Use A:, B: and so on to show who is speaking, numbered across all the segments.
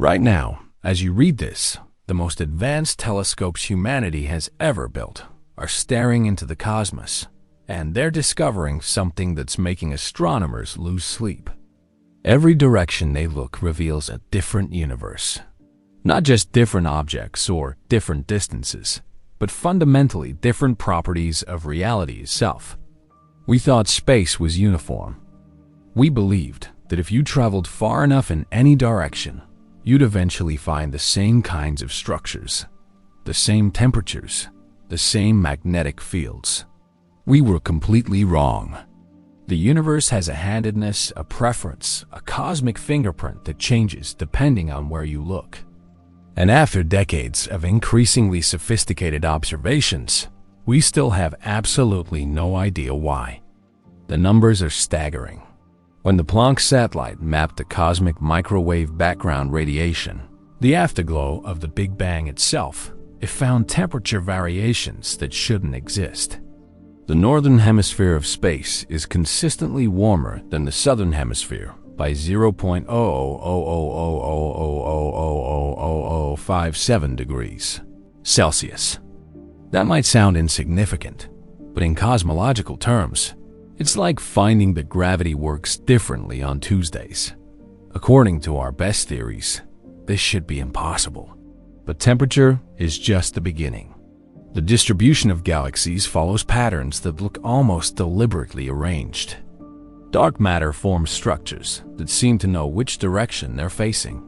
A: Right now, as you read this, the most advanced telescopes humanity has ever built are staring into the cosmos, and they're discovering something that's making astronomers lose sleep. Every direction they look reveals a different universe. Not just different objects or different distances, but fundamentally different properties of reality itself. We thought space was uniform. We believed that if you traveled far enough in any direction, you'd eventually find the same kinds of structures, the same temperatures, the same magnetic fields. We were completely wrong. The universe has a handedness, a preference, a cosmic fingerprint that changes depending on where you look. And after decades of increasingly sophisticated observations, we still have absolutely no idea why. The numbers are staggering. When the Planck satellite mapped the cosmic microwave background radiation, the afterglow of the Big Bang itself, it found temperature variations that shouldn't exist. The northern hemisphere of space is consistently warmer than the southern hemisphere by 0.00000000057 degrees Celsius. That might sound insignificant, but in cosmological terms, it's like finding that gravity works differently on Tuesdays. According to our best theories, this should be impossible. But temperature is just the beginning. The distribution of galaxies follows patterns that look almost deliberately arranged. Dark matter forms structures that seem to know which direction they're facing.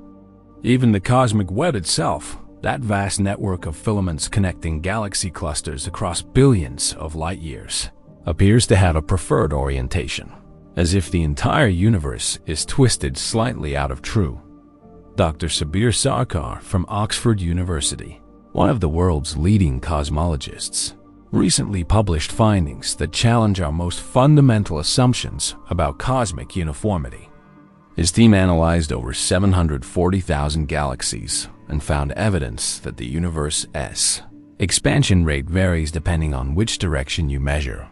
A: Even the cosmic web itself, that vast network of filaments connecting galaxy clusters across billions of light years, appears to have a preferred orientation, as if the entire universe is twisted slightly out of true. Dr. Sabir Sarkar from Oxford University, one of the world's leading cosmologists, recently published findings that challenge our most fundamental assumptions about cosmic uniformity. His team analyzed over 740,000 galaxies and found evidence that the universe's expansion rate varies depending on which direction you measure.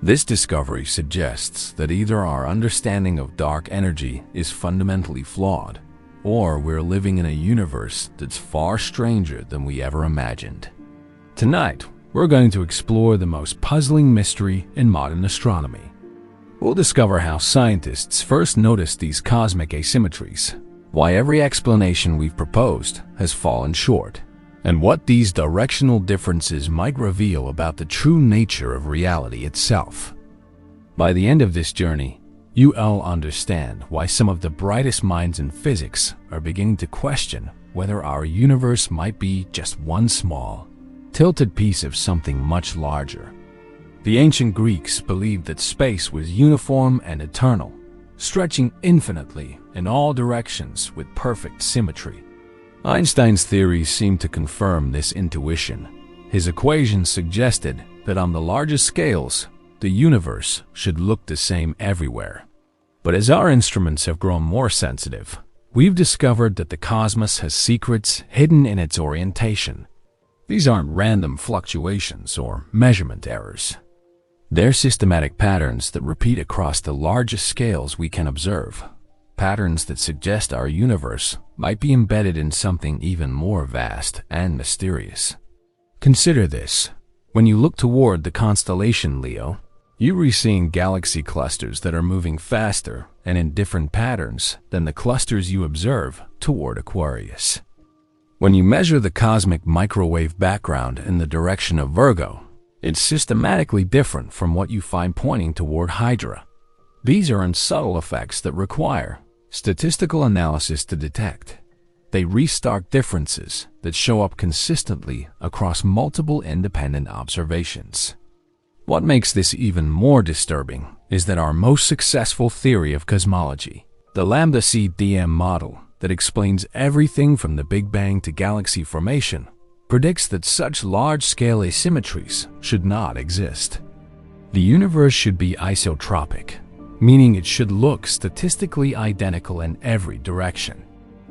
A: This discovery suggests that either our understanding of dark energy is fundamentally flawed, or we're living in a universe that's far stranger than we ever imagined. Tonight, we're going to explore the most puzzling mystery in modern astronomy. We'll discover how scientists first noticed these cosmic asymmetries, why every explanation we've proposed has fallen short, and what these directional differences might reveal about the true nature of reality itself. By the end of this journey, you'll understand why some of the brightest minds in physics are beginning to question whether our universe might be just one small, tilted piece of something much larger. The ancient Greeks believed that space was uniform and eternal, stretching infinitely in all directions with perfect symmetry. Einstein's theories seem to confirm this intuition. His equations suggested that on the largest scales, the universe should look the same everywhere. But as our instruments have grown more sensitive, we've discovered that the cosmos has secrets hidden in its orientation. These aren't random fluctuations or measurement errors. They're systematic patterns that repeat across the largest scales we can observe. Patterns that suggest our universe might be embedded in something even more vast and mysterious. Consider this. When you look toward the constellation Leo, you're seeing galaxy clusters that are moving faster and in different patterns than the clusters you observe toward Aquarius. When you measure the cosmic microwave background in the direction of Virgo, it's systematically different from what you find pointing toward Hydra. These are subtle effects that require statistical analysis to detect. They restark differences that show up consistently across multiple independent observations. What makes this even more disturbing is that our most successful theory of cosmology, the lambda CDM model that explains everything from the Big Bang to galaxy formation, predicts that such large-scale asymmetries should not exist. The universe should be isotropic, meaning it should look statistically identical in every direction.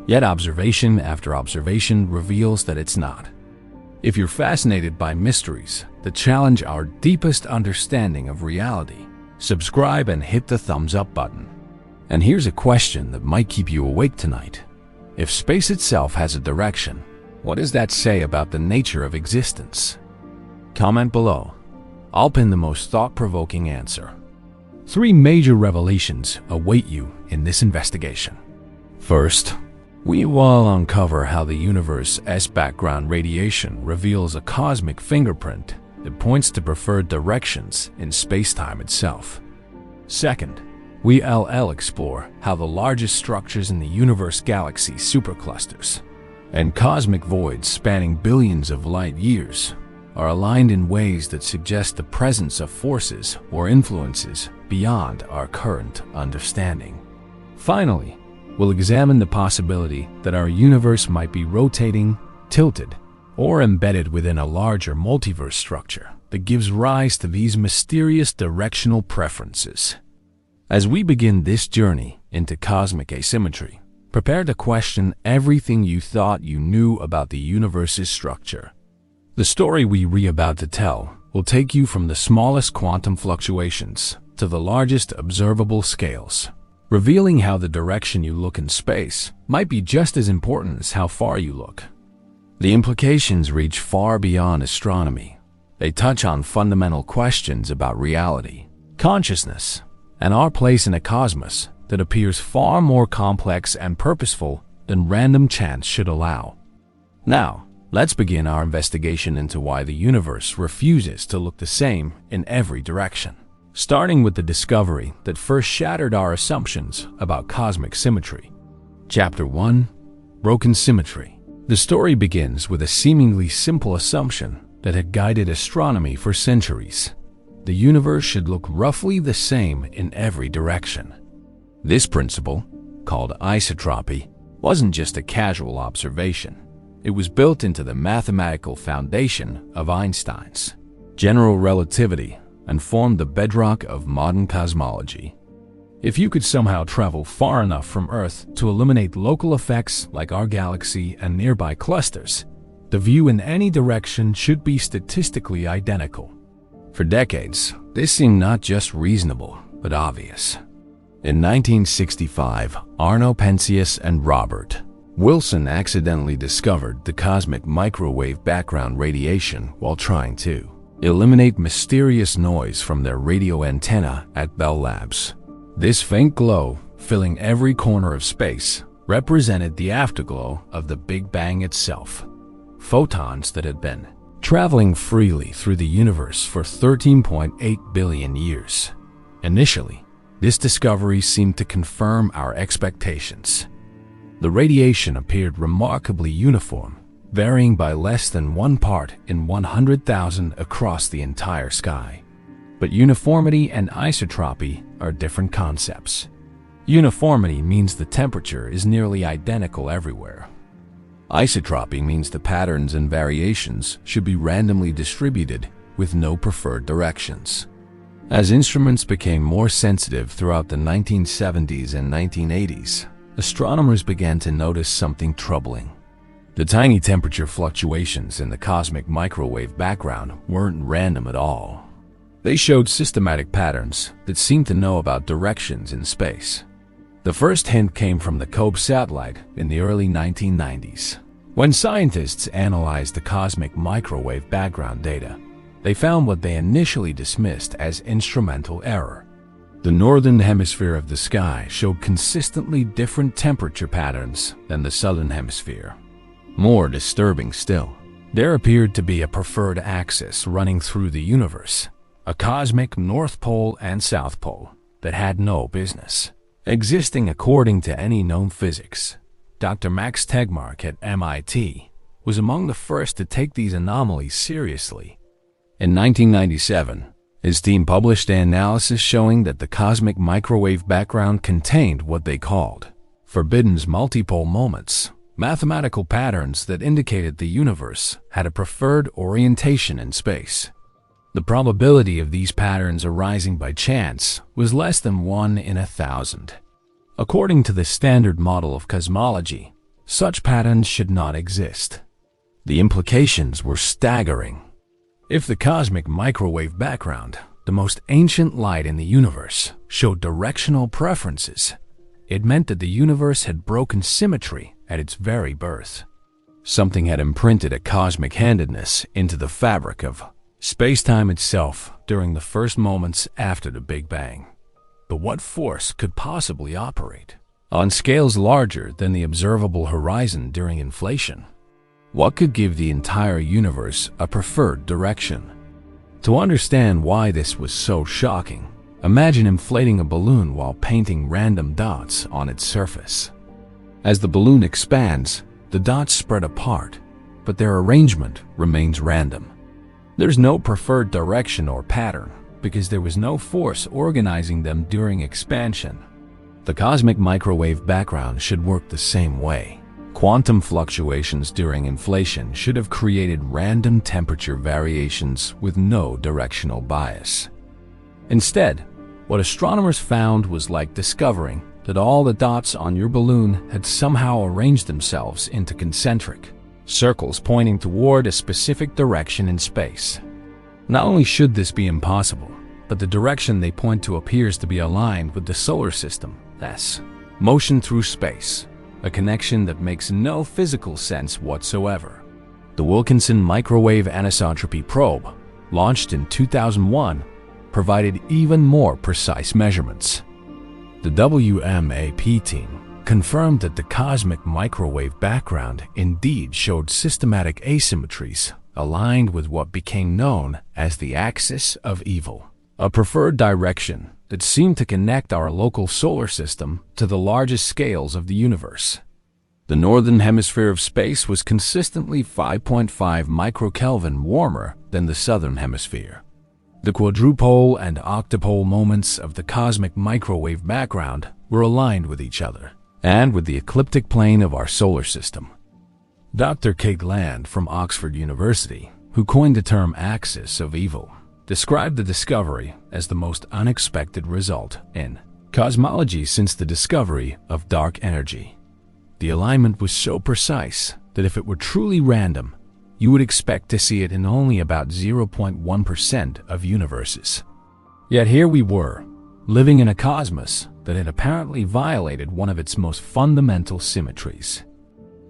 A: Yet observation after observation reveals that it's not. If you're fascinated by mysteries that challenge our deepest understanding of reality, subscribe and hit the thumbs up button. And here's a question that might keep you awake tonight. If space itself has a direction, what does that say about the nature of existence? Comment below. I'll pin the most thought-provoking answer. 3 major revelations await you in this investigation. First, we will uncover how the universe's background radiation reveals a cosmic fingerprint that points to preferred directions in space-time itself. Second, we'll explore how the largest structures in the universe, galaxies, superclusters, and cosmic voids spanning billions of light years, are aligned in ways that suggest the presence of forces or influences beyond our current understanding. Finally, we'll examine the possibility that our universe might be rotating, tilted, or embedded within a larger multiverse structure that gives rise to these mysterious directional preferences. As we begin this journey into cosmic asymmetry, prepare to question everything you thought you knew about the universe's structure. The story we're about to tell will take you from the smallest quantum fluctuations to the largest observable scales, revealing how the direction you look in space might be just as important as how far you look. The implications reach far beyond astronomy. They touch on fundamental questions about reality, consciousness, and our place in a cosmos that appears far more complex and purposeful than random chance should allow. Now, let's begin our investigation into why the universe refuses to look the same in every direction, starting with the discovery that first shattered our assumptions about cosmic symmetry. Chapter 1: Broken Symmetry. The story begins with a seemingly simple assumption that had guided astronomy for centuries. The universe should look roughly the same in every direction. This principle, called isotropy, wasn't just a casual observation. It was built into the mathematical foundation of Einstein's general relativity and formed the bedrock of modern cosmology. If you could somehow travel far enough from Earth to eliminate local effects like our galaxy and nearby clusters, the view in any direction should be statistically identical. For decades, this seemed not just reasonable, but obvious. In 1965, Arno Penzias and Robert Wilson accidentally discovered the cosmic microwave background radiation while trying to eliminate mysterious noise from their radio antenna at Bell Labs. This faint glow, filling every corner of space, represented the afterglow of the Big Bang itself. Photons that had been traveling freely through the universe for 13.8 billion years. Initially, this discovery seemed to confirm our expectations. The radiation appeared remarkably uniform, varying by less than 1 part in 100,000 across the entire sky. But uniformity and isotropy are different concepts. Uniformity means the temperature is nearly identical everywhere. Isotropy means the patterns and variations should be randomly distributed with no preferred directions. As instruments became more sensitive throughout the 1970s and 1980s, astronomers began to notice something troubling. The tiny temperature fluctuations in the cosmic microwave background weren't random at all. They showed systematic patterns that seemed to know about directions in space. The first hint came from the COBE satellite in the early 1990s. When scientists analyzed the cosmic microwave background data, they found what they initially dismissed as instrumental error. The northern hemisphere of the sky showed consistently different temperature patterns than the southern hemisphere. More disturbing still, there appeared to be a preferred axis running through the universe, a cosmic North Pole and South Pole that had no business existing according to any known physics. Dr. Max Tegmark at MIT was among the first to take these anomalies seriously. In 1997, his team published an analysis showing that the cosmic microwave background contained what they called forbidden multipole moments, mathematical patterns that indicated the universe had a preferred orientation in space. The probability of these patterns arising by chance was less than 1 in 1,000. According to the standard model of cosmology, such patterns should not exist. The implications were staggering. If the cosmic microwave background, the most ancient light in the universe, showed directional preferences, It meant that the universe had broken symmetry at its very birth. Something had imprinted a cosmic handedness into the fabric of space-time itself during the first moments after the Big Bang. But what force could possibly operate on scales larger than the observable horizon during inflation? What could give the entire universe a preferred direction? To understand why this was so shocking, imagine inflating a balloon while painting random dots on its surface. As the balloon expands, the dots spread apart, but their arrangement remains random. There's no preferred direction or pattern because there was no force organizing them during expansion. The cosmic microwave background should work the same way. Quantum fluctuations during inflation should have created random temperature variations with no directional bias. Instead, what astronomers found was like discovering that all the dots on your balloon had somehow arranged themselves into concentric circles pointing toward a specific direction in space. Not only should this be impossible, but the direction they point to appears to be aligned with the solar system's motion through space, a connection that makes no physical sense whatsoever. The Wilkinson Microwave Anisotropy Probe, launched in 2001, provided even more precise measurements. The WMAP team confirmed that the cosmic microwave background indeed showed systematic asymmetries aligned with what became known as the axis of evil, a preferred direction that seemed to connect our local solar system to the largest scales of the universe. The northern hemisphere of space was consistently 5.5 microkelvin warmer than the southern hemisphere. The quadrupole and octupole moments of the cosmic microwave background were aligned with each other and with the ecliptic plane of our solar system. Dr. Kate Land from Oxford University, who coined the term axis of evil, described the discovery as the most unexpected result in cosmology since the discovery of dark energy. The alignment was so precise that if it were truly random, you would expect to see it in only about 0.1% of universes. Yet here we were, living in a cosmos that had apparently violated one of its most fundamental symmetries.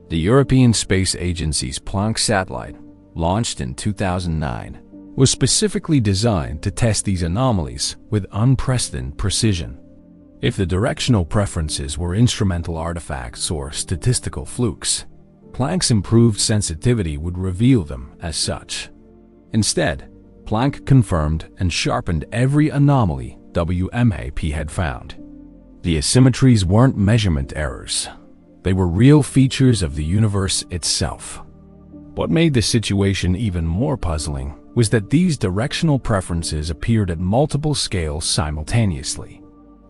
A: The European Space Agency's Planck satellite, launched in 2009, was specifically designed to test these anomalies with unprecedented precision. If the directional preferences were instrumental artifacts or statistical flukes, Planck's improved sensitivity would reveal them as such. Instead, Planck confirmed and sharpened every anomaly WMAP had found. The asymmetries weren't measurement errors. They were real features of the universe itself. What made the situation even more puzzling was that these directional preferences appeared at multiple scales simultaneously.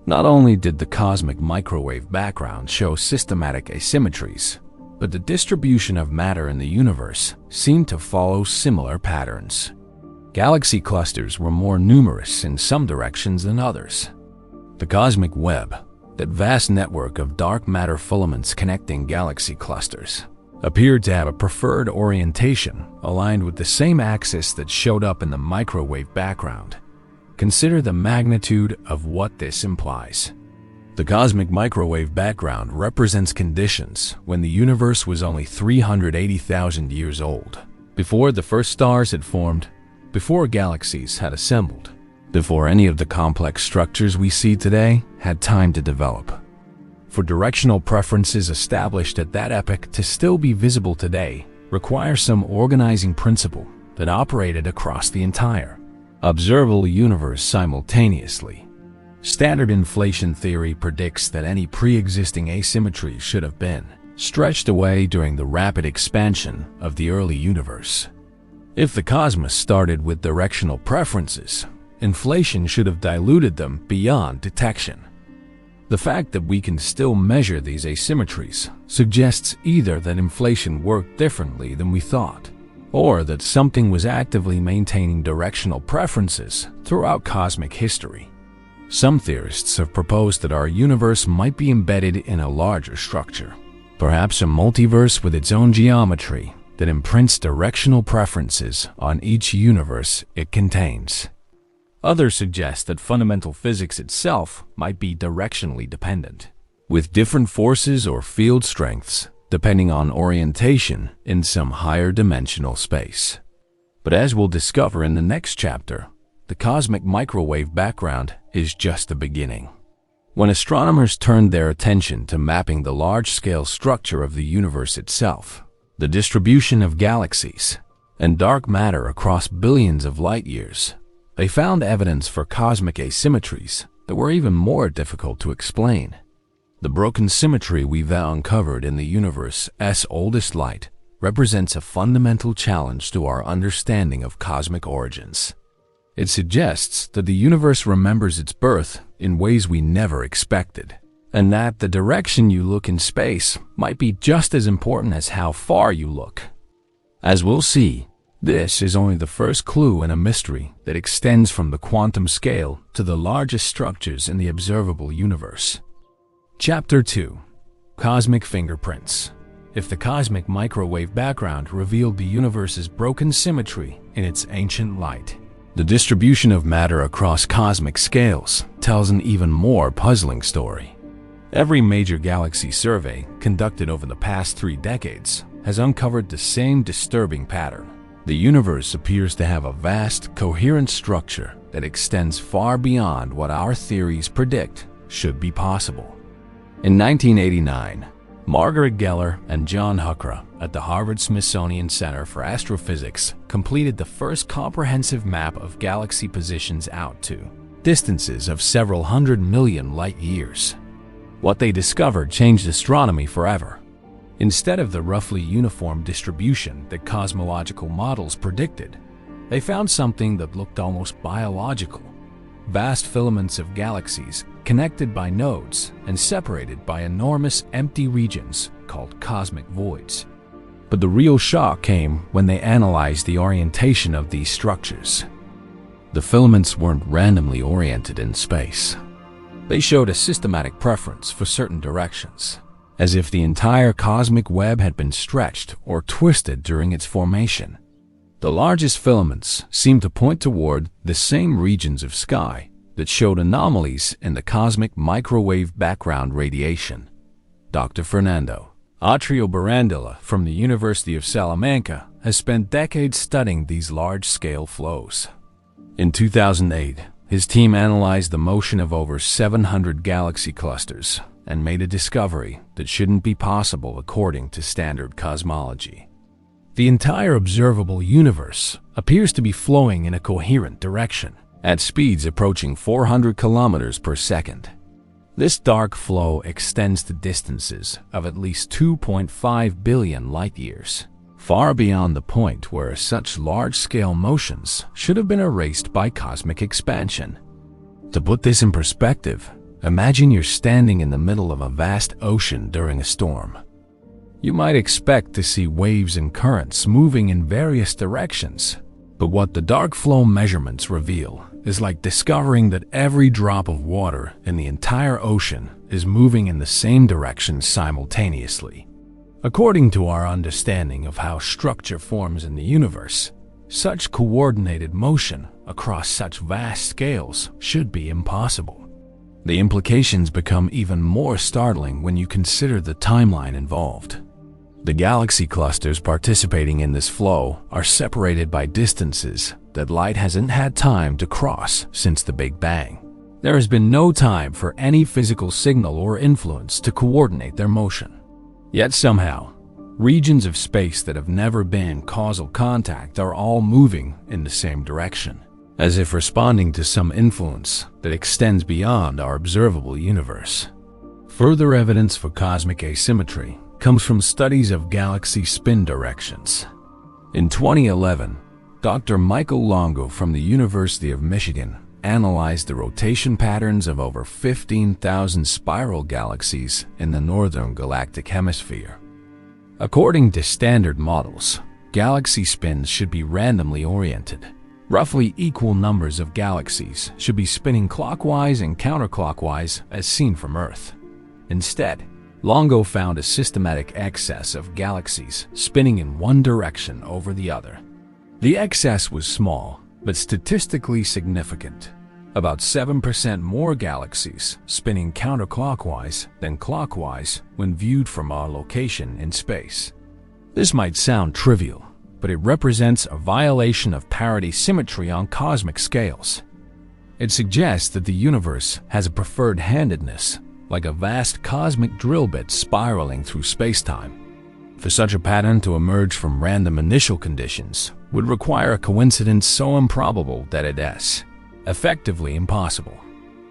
A: Not only did the cosmic microwave background show systematic asymmetries, but the distribution of matter in the universe seemed to follow similar patterns. Galaxy clusters were more numerous in some directions than others. The cosmic web, that vast network of dark matter filaments connecting galaxy clusters, appeared to have a preferred orientation aligned with the same axis that showed up in the microwave background. Consider the magnitude of what this implies. The cosmic microwave background represents conditions when the universe was only 380,000 years old, before the first stars had formed, before galaxies had assembled, before any of the complex structures we see today had time to develop. For directional preferences established at that epoch to still be visible today require some organizing principle that operated across the entire observable universe simultaneously. Standard inflation theory predicts that any pre-existing asymmetry should have been stretched away during the rapid expansion of the early universe. If the cosmos started with directional preferences, inflation should have diluted them beyond detection. The fact that we can still measure these asymmetries suggests either that inflation worked differently than we thought, or that something was actively maintaining directional preferences throughout cosmic history. Some theorists have proposed that our universe might be embedded in a larger structure, perhaps a multiverse with its own geometry that imprints directional preferences on each universe it contains. Others suggest that fundamental physics itself might be directionally dependent. with different forces or field strengths depending on orientation in some higher dimensional space. But as we'll discover in the next chapter, the cosmic microwave background is just the beginning. When astronomers turned their attention to mapping the large-scale structure of the universe itself, the distribution of galaxies, and dark matter across billions of light years, they found evidence for cosmic asymmetries that were even more difficult to explain. The broken symmetry we've uncovered in the universe's oldest light represents a fundamental challenge to our understanding of cosmic origins. It suggests that the universe remembers its birth in ways we never expected, and that the direction you look in space might be just as important as how far you look. As we'll see, this is only the first clue in a mystery that extends from the quantum scale to the largest structures in the observable universe. Chapter 2. Cosmic Fingerprints. If the cosmic microwave background revealed the universe's broken symmetry in its ancient light, the distribution of matter across cosmic scales tells an even more puzzling story. Every major galaxy survey conducted over the past 3 decades has uncovered the same disturbing pattern. The universe appears to have a vast, coherent structure that extends far beyond what our theories predict should be possible. In 1989, Margaret Geller and John Huckra at the Harvard-Smithsonian Center for Astrophysics completed the first comprehensive map of galaxy positions out to distances of several 100 million light-years. What they discovered changed astronomy forever. Instead of the roughly uniform distribution that cosmological models predicted, they found something that looked almost biological. Vast filaments of galaxies connected by nodes and separated by enormous empty regions called cosmic voids. But the real shock came when they analyzed the orientation of these structures. The filaments weren't randomly oriented in space. They showed a systematic preference for certain directions, as if the entire cosmic web had been stretched or twisted during its formation. The largest filaments seemed to point toward the same regions of sky that showed anomalies in the cosmic microwave background radiation. Dr. Fernando Atrio-Barandilla from the University of Salamanca has spent decades studying these large-scale flows. In 2008, his team analyzed the motion of over 700 galaxy clusters and made a discovery that shouldn't be possible according to standard cosmology. The entire observable universe appears to be flowing in a coherent direction at speeds approaching 400 kilometers per second. This dark flow extends to distances of at least 2.5 billion light-years, far beyond the point where such large-scale motions should have been erased by cosmic expansion. To put this in perspective, imagine you're standing in the middle of a vast ocean during a storm. You might expect to see waves and currents moving in various directions, but what the dark flow measurements reveal is like discovering that every drop of water in the entire ocean is moving in the same direction simultaneously. According to our understanding of how structure forms in the universe, such coordinated motion across such vast scales should be impossible. The implications become even more startling when you consider the timeline involved. The galaxy clusters participating in this flow are separated by distances that light hasn't had time to cross since the Big Bang. There has been no time for any physical signal or influence to coordinate their motion. Yet somehow, regions of space that have never been in causal contact are all moving in the same direction, as if responding to some influence that extends beyond our observable universe. Further evidence for cosmic asymmetry comes from studies of galaxy spin directions. In 2011, Dr. Michael Longo from the University of Michigan analyzed the rotation patterns of over 15,000 spiral galaxies in the northern galactic hemisphere. According to standard models, galaxy spins should be randomly oriented. Roughly equal numbers of galaxies should be spinning clockwise and counterclockwise as seen from Earth. Instead, Longo found a systematic excess of galaxies spinning in one direction over the other. The excess was small, but statistically significant. about 7% more galaxies spinning counterclockwise than clockwise when viewed from our location in space. This might sound trivial, but it represents a violation of parity symmetry on cosmic scales. It suggests that the universe has a preferred handedness, like a vast cosmic drill bit spiraling through spacetime. For such a pattern to emerge from random initial conditions would require a coincidence so improbable that it is effectively impossible.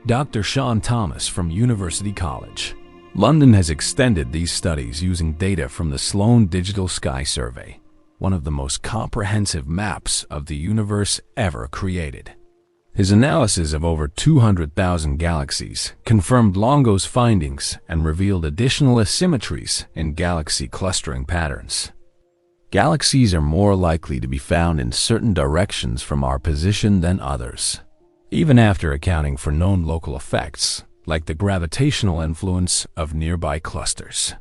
A: Dr. Sean Thomas from University College, London has extended these studies using data from the Sloan Digital Sky Survey, one of the most comprehensive maps of the universe ever created. His analysis of over 200,000 galaxies confirmed Longo's findings and revealed additional asymmetries in galaxy clustering patterns. Galaxies are more likely to be found in certain directions from our position than others, even after accounting for known local effects, like the gravitational influence of nearby clusters.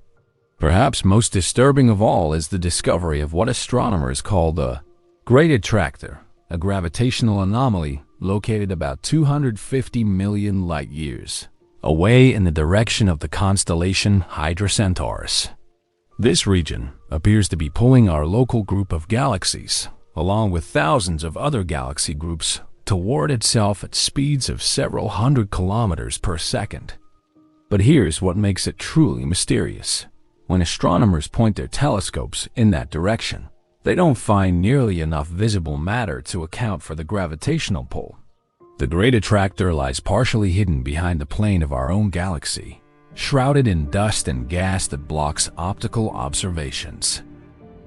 A: Perhaps most disturbing of all is the discovery of what astronomers call the Great Attractor, a gravitational anomaly located about 250 million light-years away in the direction of the constellation Hydra Centaurus. This region appears to be pulling our local group of galaxies, along with thousands of other galaxy groups, toward itself at speeds of several hundred kilometers per second. But here's what makes it truly mysterious. When astronomers point their telescopes in that direction, they don't find nearly enough visible matter to account for the gravitational pull. The Great Attractor lies partially hidden behind the plane of our own galaxy, shrouded in dust and gas that blocks optical observations.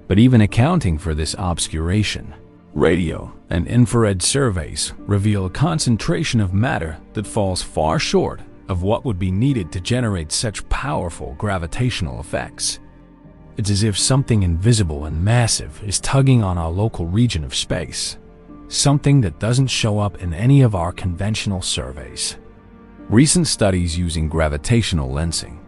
A: But even accounting for this obscuration, radio and infrared surveys reveal a concentration of matter that falls far short of what would be needed to generate such powerful gravitational effects. It's as if something invisible and massive is tugging on our local region of space, something that doesn't show up in any of our conventional surveys. Recent studies using gravitational lensing,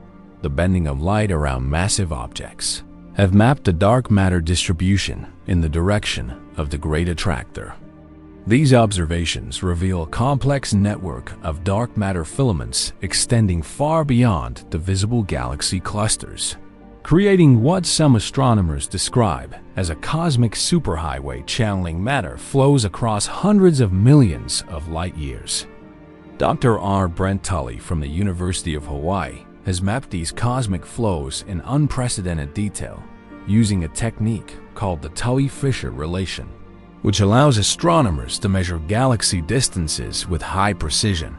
A: the bending of light around massive objects, have mapped the dark matter distribution in the direction of the Great Attractor. These observations reveal a complex network of dark matter filaments extending far beyond the visible galaxy clusters, creating what some astronomers describe as a cosmic superhighway channeling matter flows across hundreds of millions of light-years. Dr. R. Brent Tully from the University of Hawaii has mapped these cosmic flows in unprecedented detail using a technique called the Tully-Fisher relation, which allows astronomers to measure galaxy distances with high precision.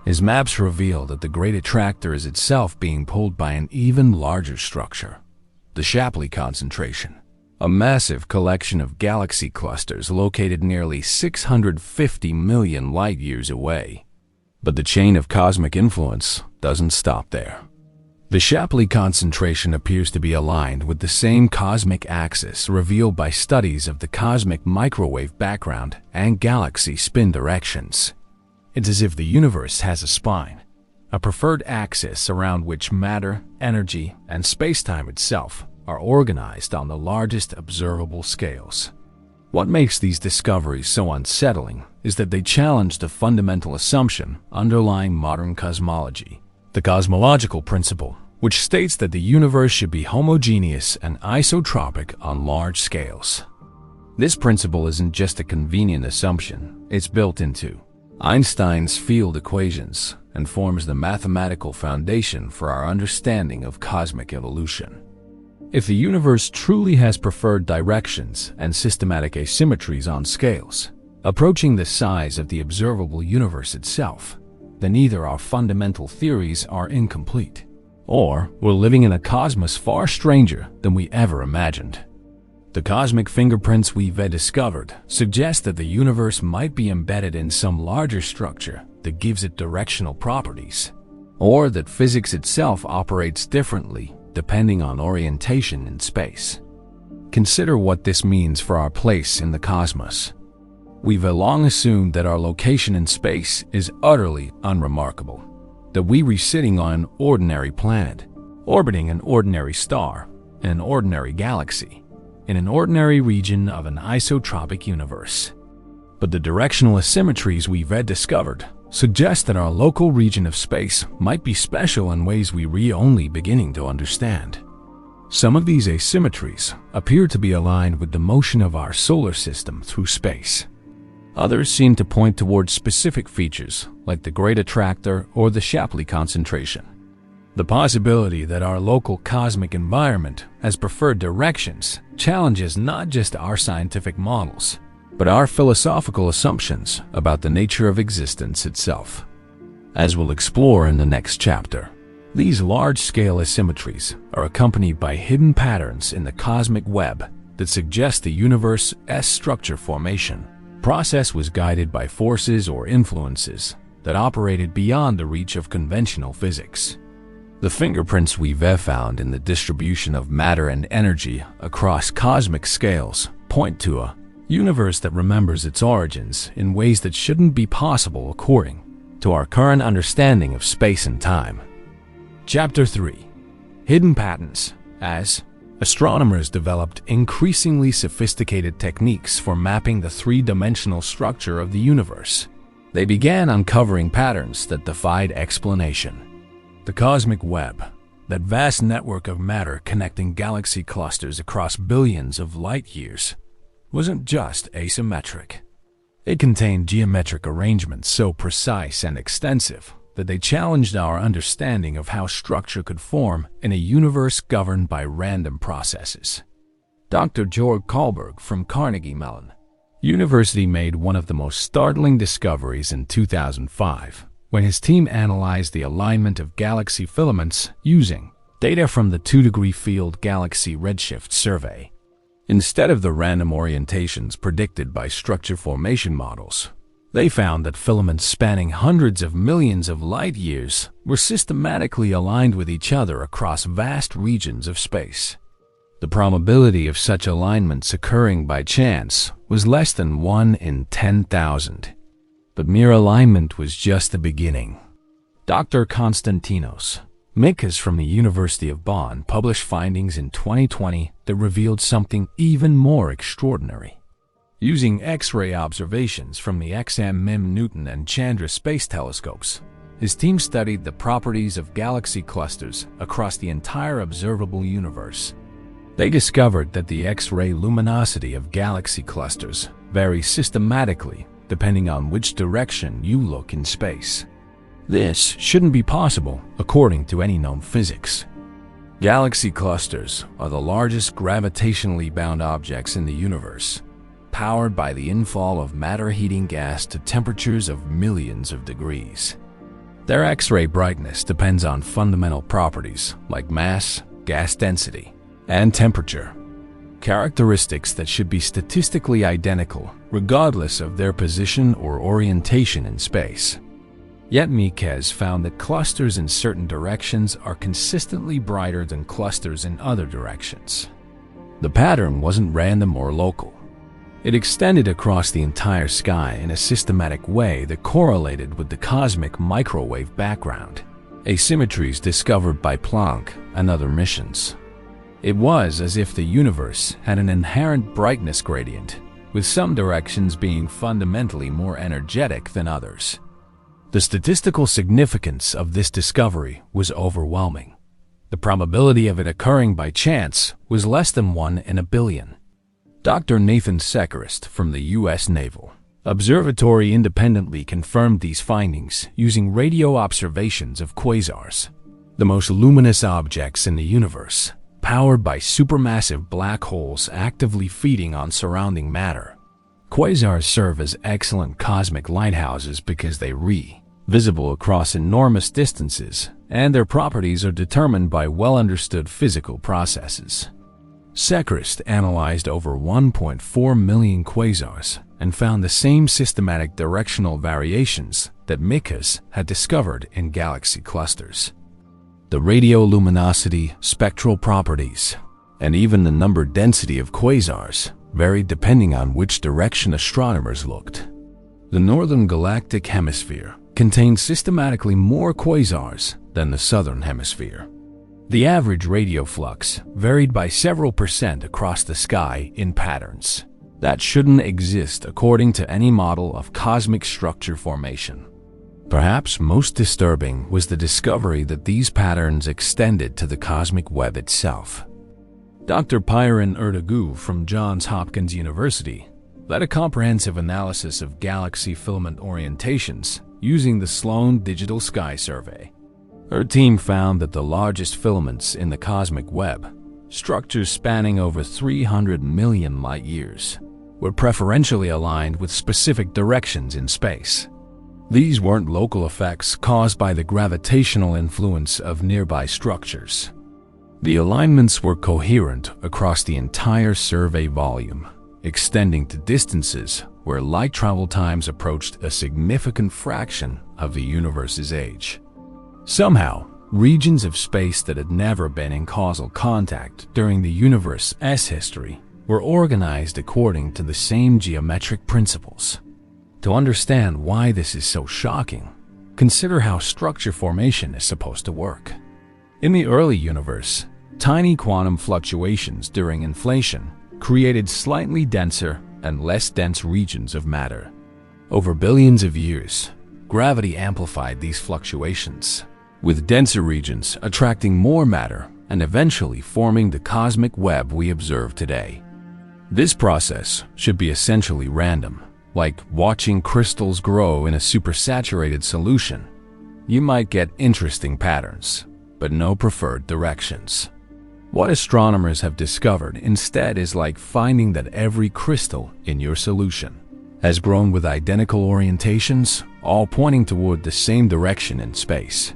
A: His maps reveal that the Great Attractor is itself being pulled by an even larger structure, the Shapley concentration, a massive collection of galaxy clusters located nearly 650 million light-years away. But the chain of cosmic influence doesn't stop there. The Shapley concentration appears to be aligned with the same cosmic axis revealed by studies of the cosmic microwave background and galaxy spin directions. It's as if the universe has a spine, a preferred axis around which matter, energy, and spacetime itself are organized on the largest observable scales. What makes these discoveries so unsettling is that they challenge the fundamental assumption underlying modern cosmology, the cosmological principle, which states that the universe should be homogeneous and isotropic on large scales. This principle isn't just a convenient assumption, it's built into Einstein's field equations and forms the mathematical foundation for our understanding of cosmic evolution. If the universe truly has preferred directions and systematic asymmetries on scales, approaching the size of the observable universe itself, then either our fundamental theories are incomplete, or we're living in a cosmos far stranger than we ever imagined. The cosmic fingerprints we've discovered suggest that the universe might be embedded in some larger structure that gives it directional properties, or that physics itself operates differently depending on orientation in space. Consider what this means for our place in the cosmos. We've long assumed that our location in space is utterly unremarkable, that we were sitting on an ordinary planet, orbiting an ordinary star, in an ordinary galaxy, in an ordinary region of an isotropic universe. But the directional asymmetries we've discovered suggests that our local region of space might be special in ways we are only beginning to understand. Some of these asymmetries appear to be aligned with the motion of our solar system through space. Others seem to point towards specific features like the Great Attractor or the Shapley concentration. The possibility that our local cosmic environment has preferred directions challenges not just our scientific models, but our philosophical assumptions about the nature of existence itself. As we'll explore in the next chapter, these large-scale asymmetries are accompanied by hidden patterns in the cosmic web that suggest the universe's structure formation process was guided by forces or influences that operated beyond the reach of conventional physics. The fingerprints we've found in the distribution of matter and energy across cosmic scales point to a universe that remembers its origins in ways that shouldn't be possible according to our current understanding of space and time. Chapter 3. Hidden Patterns. As astronomers developed increasingly sophisticated techniques for mapping the three-dimensional structure of the universe, they began uncovering patterns that defied explanation. The cosmic web, that vast network of matter connecting galaxy clusters across billions of light years, wasn't just asymmetric. It contained geometric arrangements so precise and extensive that they challenged our understanding of how structure could form in a universe governed by random processes. Dr. Georg Kahlberg from Carnegie Mellon University made one of the most startling discoveries in 2005 when his team analyzed the alignment of galaxy filaments using data from the 2-degree field galaxy redshift survey. Instead of the random orientations predicted by structure formation models, they found that filaments spanning hundreds of millions of light years were systematically aligned with each other across vast regions of space. The probability of such alignments occurring by chance was less than 1 in 10,000. But mere alignment was just the beginning. Dr. Konstantinos Mikas from the University of Bonn published findings in 2020 that revealed something even more extraordinary. Using X-ray observations from the XM Newton and Chandra space telescopes, his team studied the properties of galaxy clusters across the entire observable universe. They discovered that the X-ray luminosity of galaxy clusters varies systematically depending on which direction you look in space. This shouldn't be possible according to any known physics. Galaxy clusters are the largest gravitationally bound objects in the universe, powered by the infall of matter-heating gas to temperatures of millions of degrees. Their X-ray brightness depends on fundamental properties like mass, gas density, and temperature, characteristics that should be statistically identical regardless of their position or orientation in space. Yet Mikas found that clusters in certain directions are consistently brighter than clusters in other directions. The pattern wasn't random or local. It extended across the entire sky in a systematic way that correlated with the cosmic microwave background, asymmetries discovered by Planck and other missions. It was as if the universe had an inherent brightness gradient, with some directions being fundamentally more energetic than others. The statistical significance of this discovery was overwhelming. The probability of it occurring by chance was less than 1 in a billion. Dr. Nathan Sechrist from the U.S. Naval Observatory independently confirmed these findings using radio observations of quasars, the most luminous objects in the universe, powered by supermassive black holes actively feeding on surrounding matter. Quasars serve as excellent cosmic lighthouses because they are visible across enormous distances, and their properties are determined by well-understood physical processes. Sechrist analyzed over 1.4 million quasars and found the same systematic directional variations that Mikas had discovered in galaxy clusters. The radioluminosity, spectral properties, and even the number density of quasars varied depending on which direction astronomers looked. The northern galactic hemisphere contained systematically more quasars than the southern hemisphere. The average radio flux varied by several percent across the sky in patterns that shouldn't exist according to any model of cosmic structure formation. Perhaps most disturbing was the discovery that these patterns extended to the cosmic web itself. Dr. Pyron Ertuğ from Johns Hopkins University led a comprehensive analysis of galaxy filament orientations using the Sloan Digital Sky Survey. Her team found that the largest filaments in the cosmic web, structures spanning over 300 million light-years, were preferentially aligned with specific directions in space. These weren't local effects caused by the gravitational influence of nearby structures. The alignments were coherent across the entire survey volume, extending to distances where light travel times approached a significant fraction of the universe's age. Somehow, regions of space that had never been in causal contact during the universe's history were organized according to the same geometric principles. To understand why this is so shocking, consider how structure formation is supposed to work. In the early universe, tiny quantum fluctuations during inflation created slightly denser and less dense regions of matter. Over billions of years, gravity amplified these fluctuations, with denser regions attracting more matter and eventually forming the cosmic web we observe today. This process should be essentially random, like watching crystals grow in a supersaturated solution. You might get interesting patterns, but no preferred directions. What astronomers have discovered instead is like finding that every crystal in your solution has grown with identical orientations, all pointing toward the same direction in space.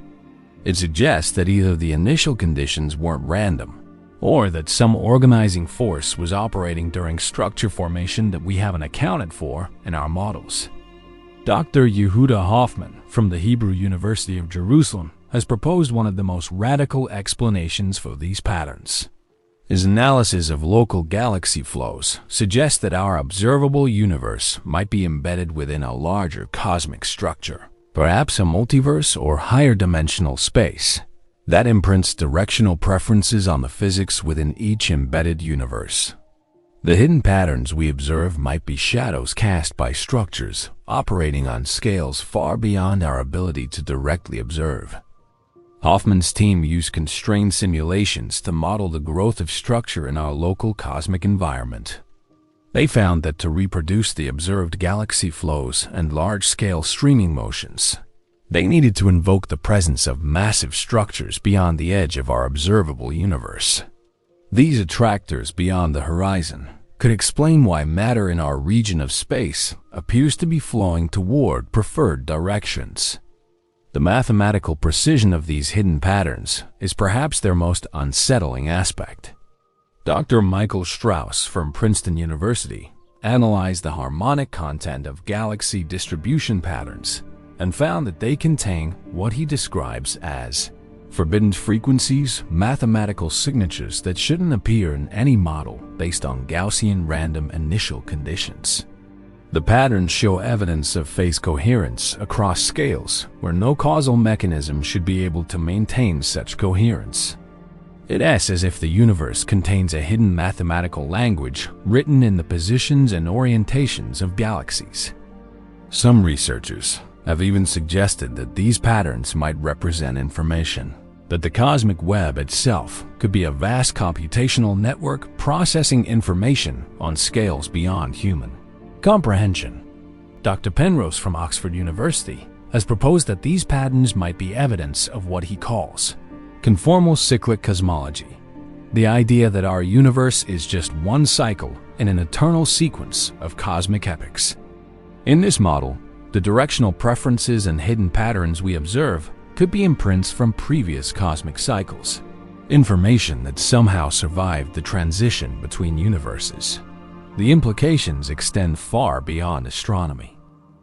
A: It suggests that either the initial conditions weren't random, or that some organizing force was operating during structure formation that we haven't accounted for in our models. Dr. Yehuda Hoffman from the Hebrew University of Jerusalem has proposed one of the most radical explanations for these patterns. His analysis of local galaxy flows suggests that our observable universe might be embedded within a larger cosmic structure, perhaps a multiverse or higher dimensional space, that imprints directional preferences on the physics within each embedded universe. The hidden patterns we observe might be shadows cast by structures operating on scales far beyond our ability to directly observe. Hoffman's team used constrained simulations to model the growth of structure in our local cosmic environment. They found that to reproduce the observed galaxy flows and large-scale streaming motions, they needed to invoke the presence of massive structures beyond the edge of our observable universe. These attractors beyond the horizon could explain why matter in our region of space appears to be flowing toward preferred directions. The mathematical precision of these hidden patterns is perhaps their most unsettling aspect. Dr. Michael Strauss from Princeton University analyzed the harmonic content of galaxy distribution patterns and found that they contain what he describes as forbidden frequencies, mathematical signatures that shouldn't appear in any model based on Gaussian random initial conditions. The patterns show evidence of phase coherence across scales where no causal mechanism should be able to maintain such coherence. It's as if the universe contains a hidden mathematical language written in the positions and orientations of galaxies. Some researchers have even suggested that these patterns might represent information, that the cosmic web itself could be a vast computational network processing information on scales beyond human comprehension. Dr. Penrose from Oxford University has proposed that these patterns might be evidence of what he calls conformal cyclic cosmology, the idea that our universe is just one cycle in an eternal sequence of cosmic epochs. In this model, the directional preferences and hidden patterns we observe could be imprints from previous cosmic cycles, information that somehow survived the transition between universes. The implications extend far beyond astronomy.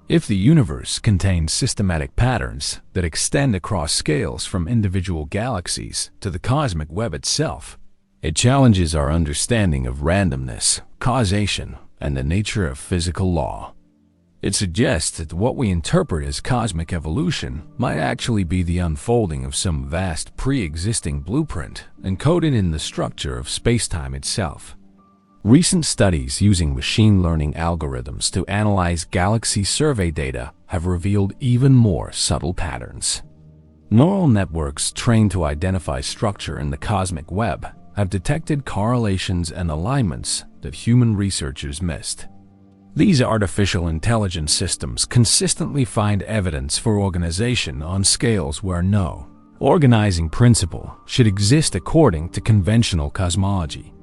A: If the universe contains systematic patterns that extend across scales from individual galaxies to the cosmic web itself, it challenges our understanding of randomness, causation, and the nature of physical law. It suggests that what we interpret as cosmic evolution might actually be the unfolding of some vast pre-existing blueprint encoded in the structure of space-time itself. Recent studies using machine learning algorithms to analyze galaxy survey data have revealed even more subtle patterns. Neural networks trained to identify structure in the cosmic web have detected correlations and alignments that human researchers missed. These artificial intelligence systems consistently find evidence for organization on scales where no organizing principle should exist according to conventional cosmology.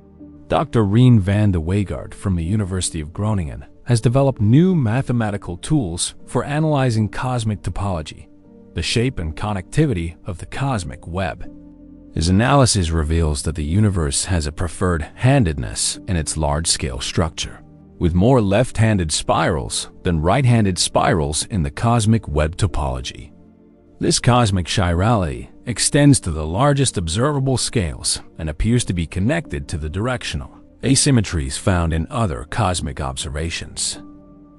A: Dr. Rien van de Wegaard from the University of Groningen has developed new mathematical tools for analyzing cosmic topology, the shape and connectivity of the cosmic web. His analysis reveals that the universe has a preferred handedness in its large-scale structure, with more left-handed spirals than right-handed spirals in the cosmic web topology. This cosmic chirality extends to the largest observable scales and appears to be connected to the directional asymmetries found in other cosmic observations.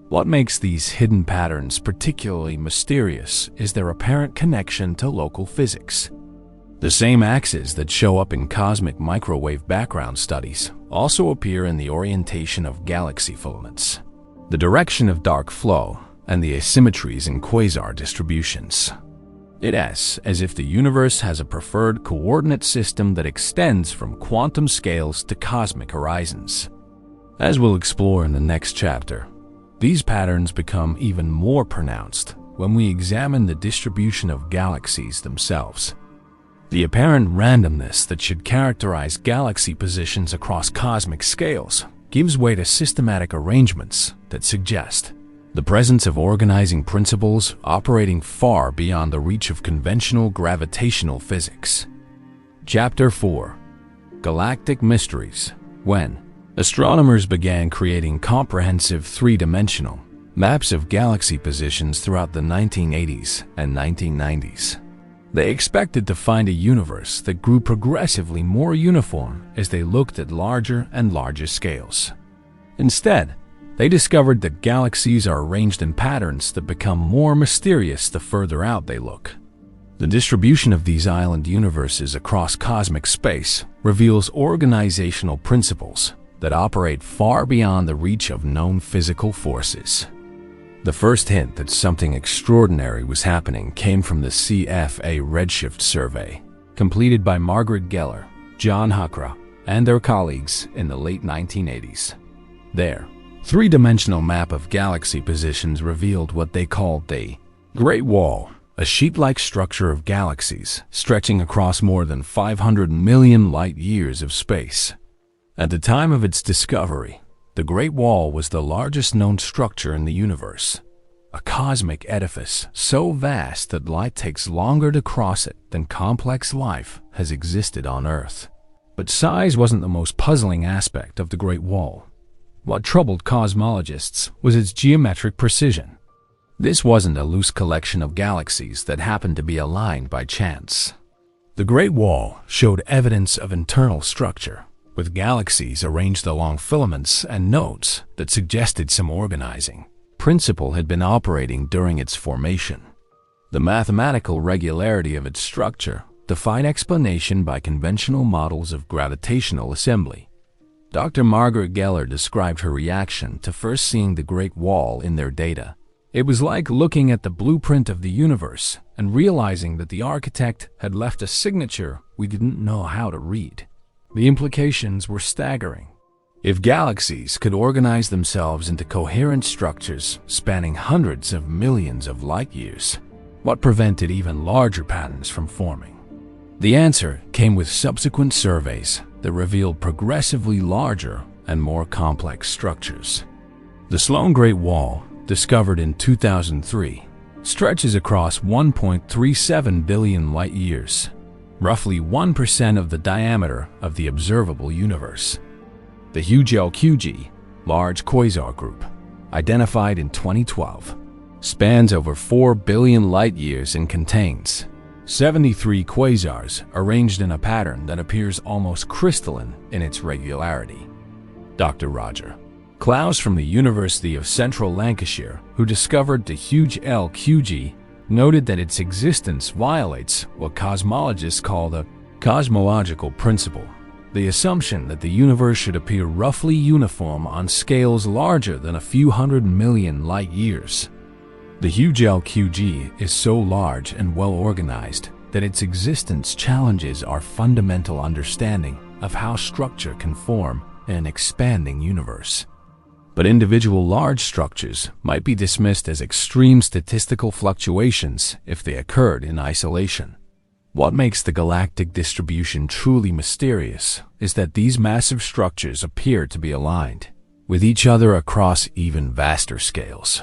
A: What makes these hidden patterns particularly mysterious is their apparent connection to local physics. The same axes that show up in cosmic microwave background studies also appear in the orientation of galaxy filaments, the direction of dark flow, and the asymmetries in quasar distributions. It is as if the universe has a preferred coordinate system that extends from quantum scales to cosmic horizons. As we'll explore in the next chapter, these patterns become even more pronounced when we examine the distribution of galaxies themselves. The apparent randomness that should characterize galaxy positions across cosmic scales gives way to systematic arrangements that suggest the presence of organizing principles operating far beyond the reach of conventional gravitational physics. Chapter 4: Galactic Mysteries. When astronomers began creating comprehensive three-dimensional maps of galaxy positions throughout the 1980s and 1990s, they expected to find a universe that grew progressively more uniform as they looked at larger and larger scales. Instead, they discovered that galaxies are arranged in patterns that become more mysterious the further out they look. The distribution of these island universes across cosmic space reveals organizational principles that operate far beyond the reach of known physical forces. The first hint that something extraordinary was happening came from the CFA Redshift survey, completed by Margaret Geller, John Huckra, and their colleagues in the late 1980s. Their three-dimensional map of galaxy positions revealed what they called the Great Wall, a sheet-like structure of galaxies stretching across more than 500 million light-years of space. At the time of its discovery, the Great Wall was the largest known structure in the universe, a cosmic edifice so vast that light takes longer to cross it than complex life has existed on Earth. But size wasn't the most puzzling aspect of the Great Wall. What troubled cosmologists was its geometric precision. This wasn't a loose collection of galaxies that happened to be aligned by chance. The Great Wall showed evidence of internal structure, with galaxies arranged along filaments and nodes that suggested some organizing principle had been operating during its formation. The mathematical regularity of its structure defied explanation by conventional models of gravitational assembly. Dr. Margaret Geller described her reaction to first seeing the Great Wall in their data. It was like looking at the blueprint of the universe and realizing that the architect had left a signature we didn't know how to read. The implications were staggering. If galaxies could organize themselves into coherent structures spanning hundreds of millions of light-years, what prevented even larger patterns from forming? The answer came with subsequent surveys that revealed progressively larger and more complex structures. The Sloan Great Wall, discovered in 2003, stretches across 1.37 billion light-years, roughly 1% of the diameter of the observable universe. The huge LQG, Large Quasar Group, identified in 2012, spans over 4 billion light-years and contains 73 quasars arranged in a pattern that appears almost crystalline in its regularity. Dr. Roger Klaus from the University of Central Lancashire, who discovered the huge LQG, noted that its existence violates what cosmologists call the cosmological principle. the assumption that the universe should appear roughly uniform on scales larger than a few 100 million light-years. The huge LQG is so large and well-organized that its existence challenges our fundamental understanding of how structure can form in an expanding universe. But individual large structures might be dismissed as extreme statistical fluctuations if they occurred in isolation. What makes the galactic distribution truly mysterious is that these massive structures appear to be aligned with each other across even vaster scales.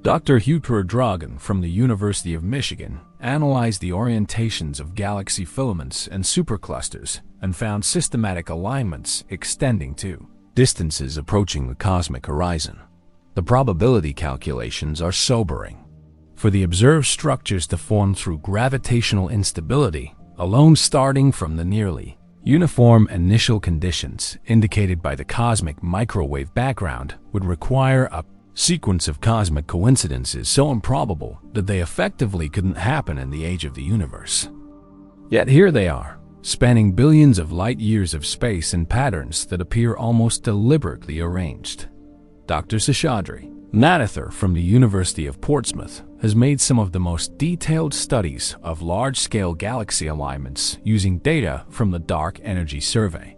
A: Dr. Hugh Dragon from the University of Michigan analyzed the orientations of galaxy filaments and superclusters and found systematic alignments extending to distances approaching the cosmic horizon. The probability calculations are sobering. For the observed structures to form through gravitational instability, alone starting from the nearly uniform initial conditions indicated by the cosmic microwave background would require a sequence of cosmic coincidences so improbable that they effectively couldn't happen in the age of the universe. Yet here they are, spanning billions of light-years of space in patterns that appear almost deliberately arranged. Dr. Seshadri Nathather from the University of Portsmouth has made some of the most detailed studies of large-scale galaxy alignments using data from the Dark Energy Survey.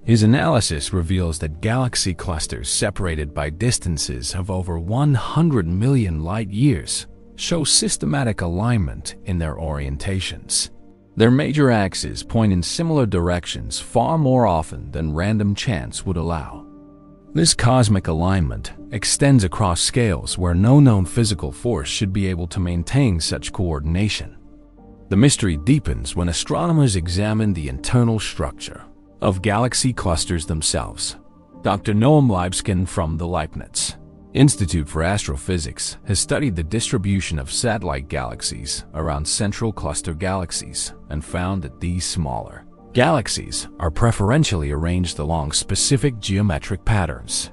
A: His analysis reveals that galaxy clusters separated by distances of over 100 million light-years show systematic alignment in their orientations. Their major axes point in similar directions far more often than random chance would allow. This cosmic alignment extends across scales where no known physical force should be able to maintain such coordination. The mystery deepens when astronomers examine the internal structure of galaxy clusters themselves. Dr. Noam Libeskind from the Leibniz Institute for Astrophysics has studied the distribution of satellite galaxies around central cluster galaxies and found that these smaller galaxies are preferentially arranged along specific geometric patterns.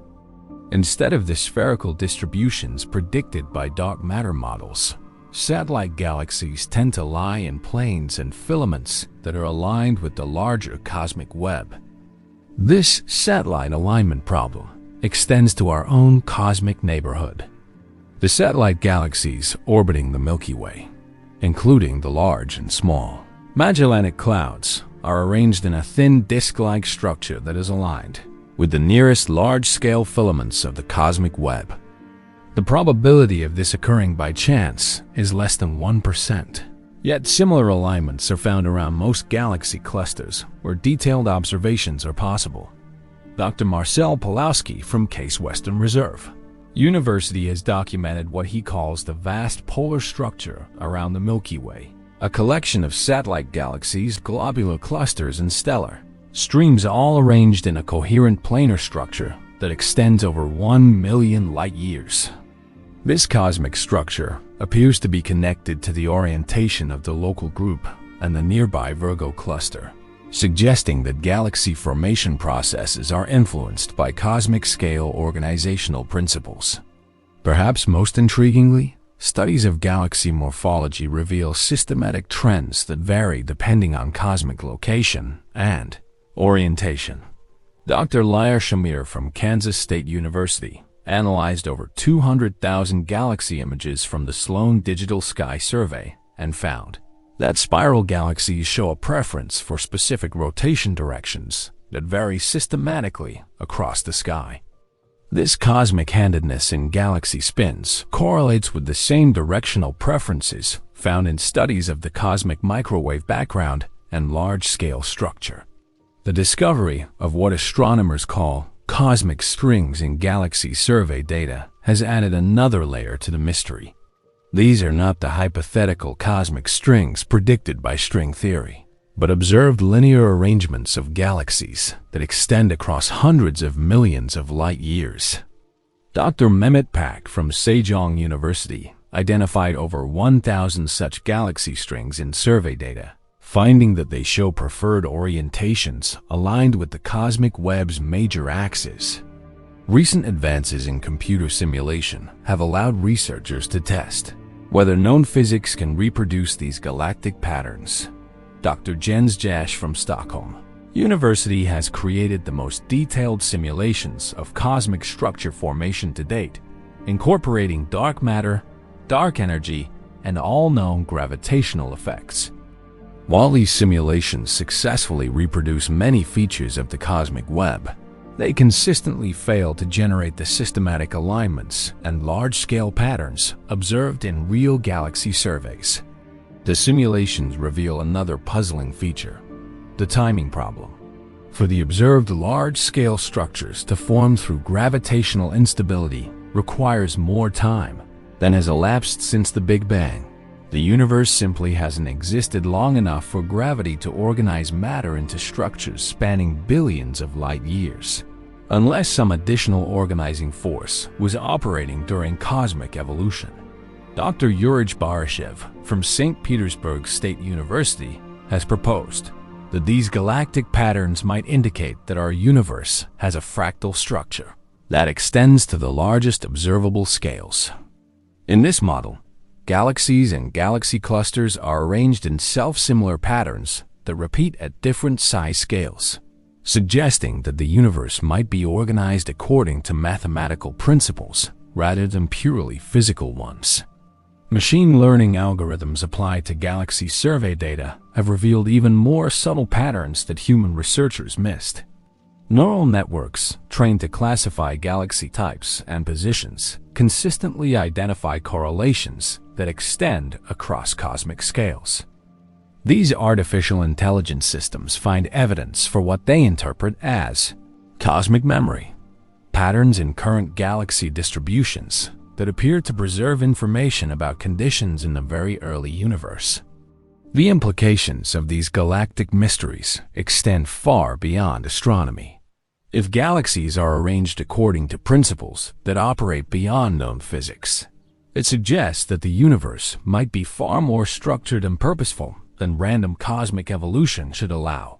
A: Instead of the spherical distributions predicted by dark matter models, satellite galaxies tend to lie in planes and filaments that are aligned with the larger cosmic web. This satellite alignment problem extends to our own cosmic neighborhood. The satellite galaxies orbiting the Milky Way, including the large and small Magellanic Clouds, are arranged in a thin disc-like structure that is aligned with the nearest large-scale filaments of the cosmic web. The probability of this occurring by chance is less than 1%. Yet similar alignments are found around most galaxy clusters where detailed observations are possible. Dr. Marcel Pawlowski from Case Western Reserve University has documented what he calls the vast polar structure around the Milky Way, a collection of satellite galaxies, globular clusters, and stellar streams all arranged in a coherent planar structure that extends over 1 million light-years. This cosmic structure appears to be connected to the orientation of the local group and the nearby Virgo cluster, suggesting that galaxy formation processes are influenced by cosmic-scale organizational principles. Perhaps most intriguingly, studies of galaxy morphology reveal systematic trends that vary depending on cosmic location and orientation. Dr. Lair Shamir from Kansas State University analyzed over 200,000 galaxy images from the Sloan Digital Sky Survey and found that spiral galaxies show a preference for specific rotation directions that vary systematically across the sky. This cosmic handedness in galaxy spins correlates with the same directional preferences found in studies of the cosmic microwave background and large-scale structure. The discovery of what astronomers call cosmic strings in galaxy survey data has added another layer to the mystery. These are not the hypothetical cosmic strings predicted by string theory, but observed linear arrangements of galaxies that extend across hundreds of millions of light-years. Dr. Mehmet Pak from Sejong University identified over 1,000 such galaxy strings in survey data, finding that they show preferred orientations aligned with the cosmic web's major axes. Recent advances in computer simulation have allowed researchers to test whether known physics can reproduce these galactic patterns. Dr. Jens Jasch from Stockholm University has created the most detailed simulations of cosmic structure formation to date, incorporating dark matter, dark energy, and all known gravitational effects. While these simulations successfully reproduce many features of the cosmic web, they consistently fail to generate the systematic alignments and large-scale patterns observed in real galaxy surveys. The simulations reveal another puzzling feature: the timing problem. For the observed large-scale structures to form through gravitational instability requires more time than has elapsed since the Big Bang. The universe simply hasn't existed long enough for gravity to organize matter into structures spanning billions of light years, unless some additional organizing force was operating during cosmic evolution. Dr. Yurij Barashev from St. Petersburg State University has proposed that these galactic patterns might indicate that our universe has a fractal structure that extends to the largest observable scales. In this model, galaxies and galaxy clusters are arranged in self-similar patterns that repeat at different size scales, suggesting that the universe might be organized according to mathematical principles rather than purely physical ones. Machine learning algorithms applied to galaxy survey data have revealed even more subtle patterns that human researchers missed. Neural networks trained to classify galaxy types and positions consistently identify correlations that extend across cosmic scales. These artificial intelligence systems find evidence for what they interpret as cosmic memory, patterns in current galaxy distributions that appear to preserve information about conditions in the very early universe. The implications of these galactic mysteries extend far beyond astronomy. If galaxies are arranged according to principles that operate beyond known physics, it suggests that the universe might be far more structured and purposeful than random cosmic evolution should allow.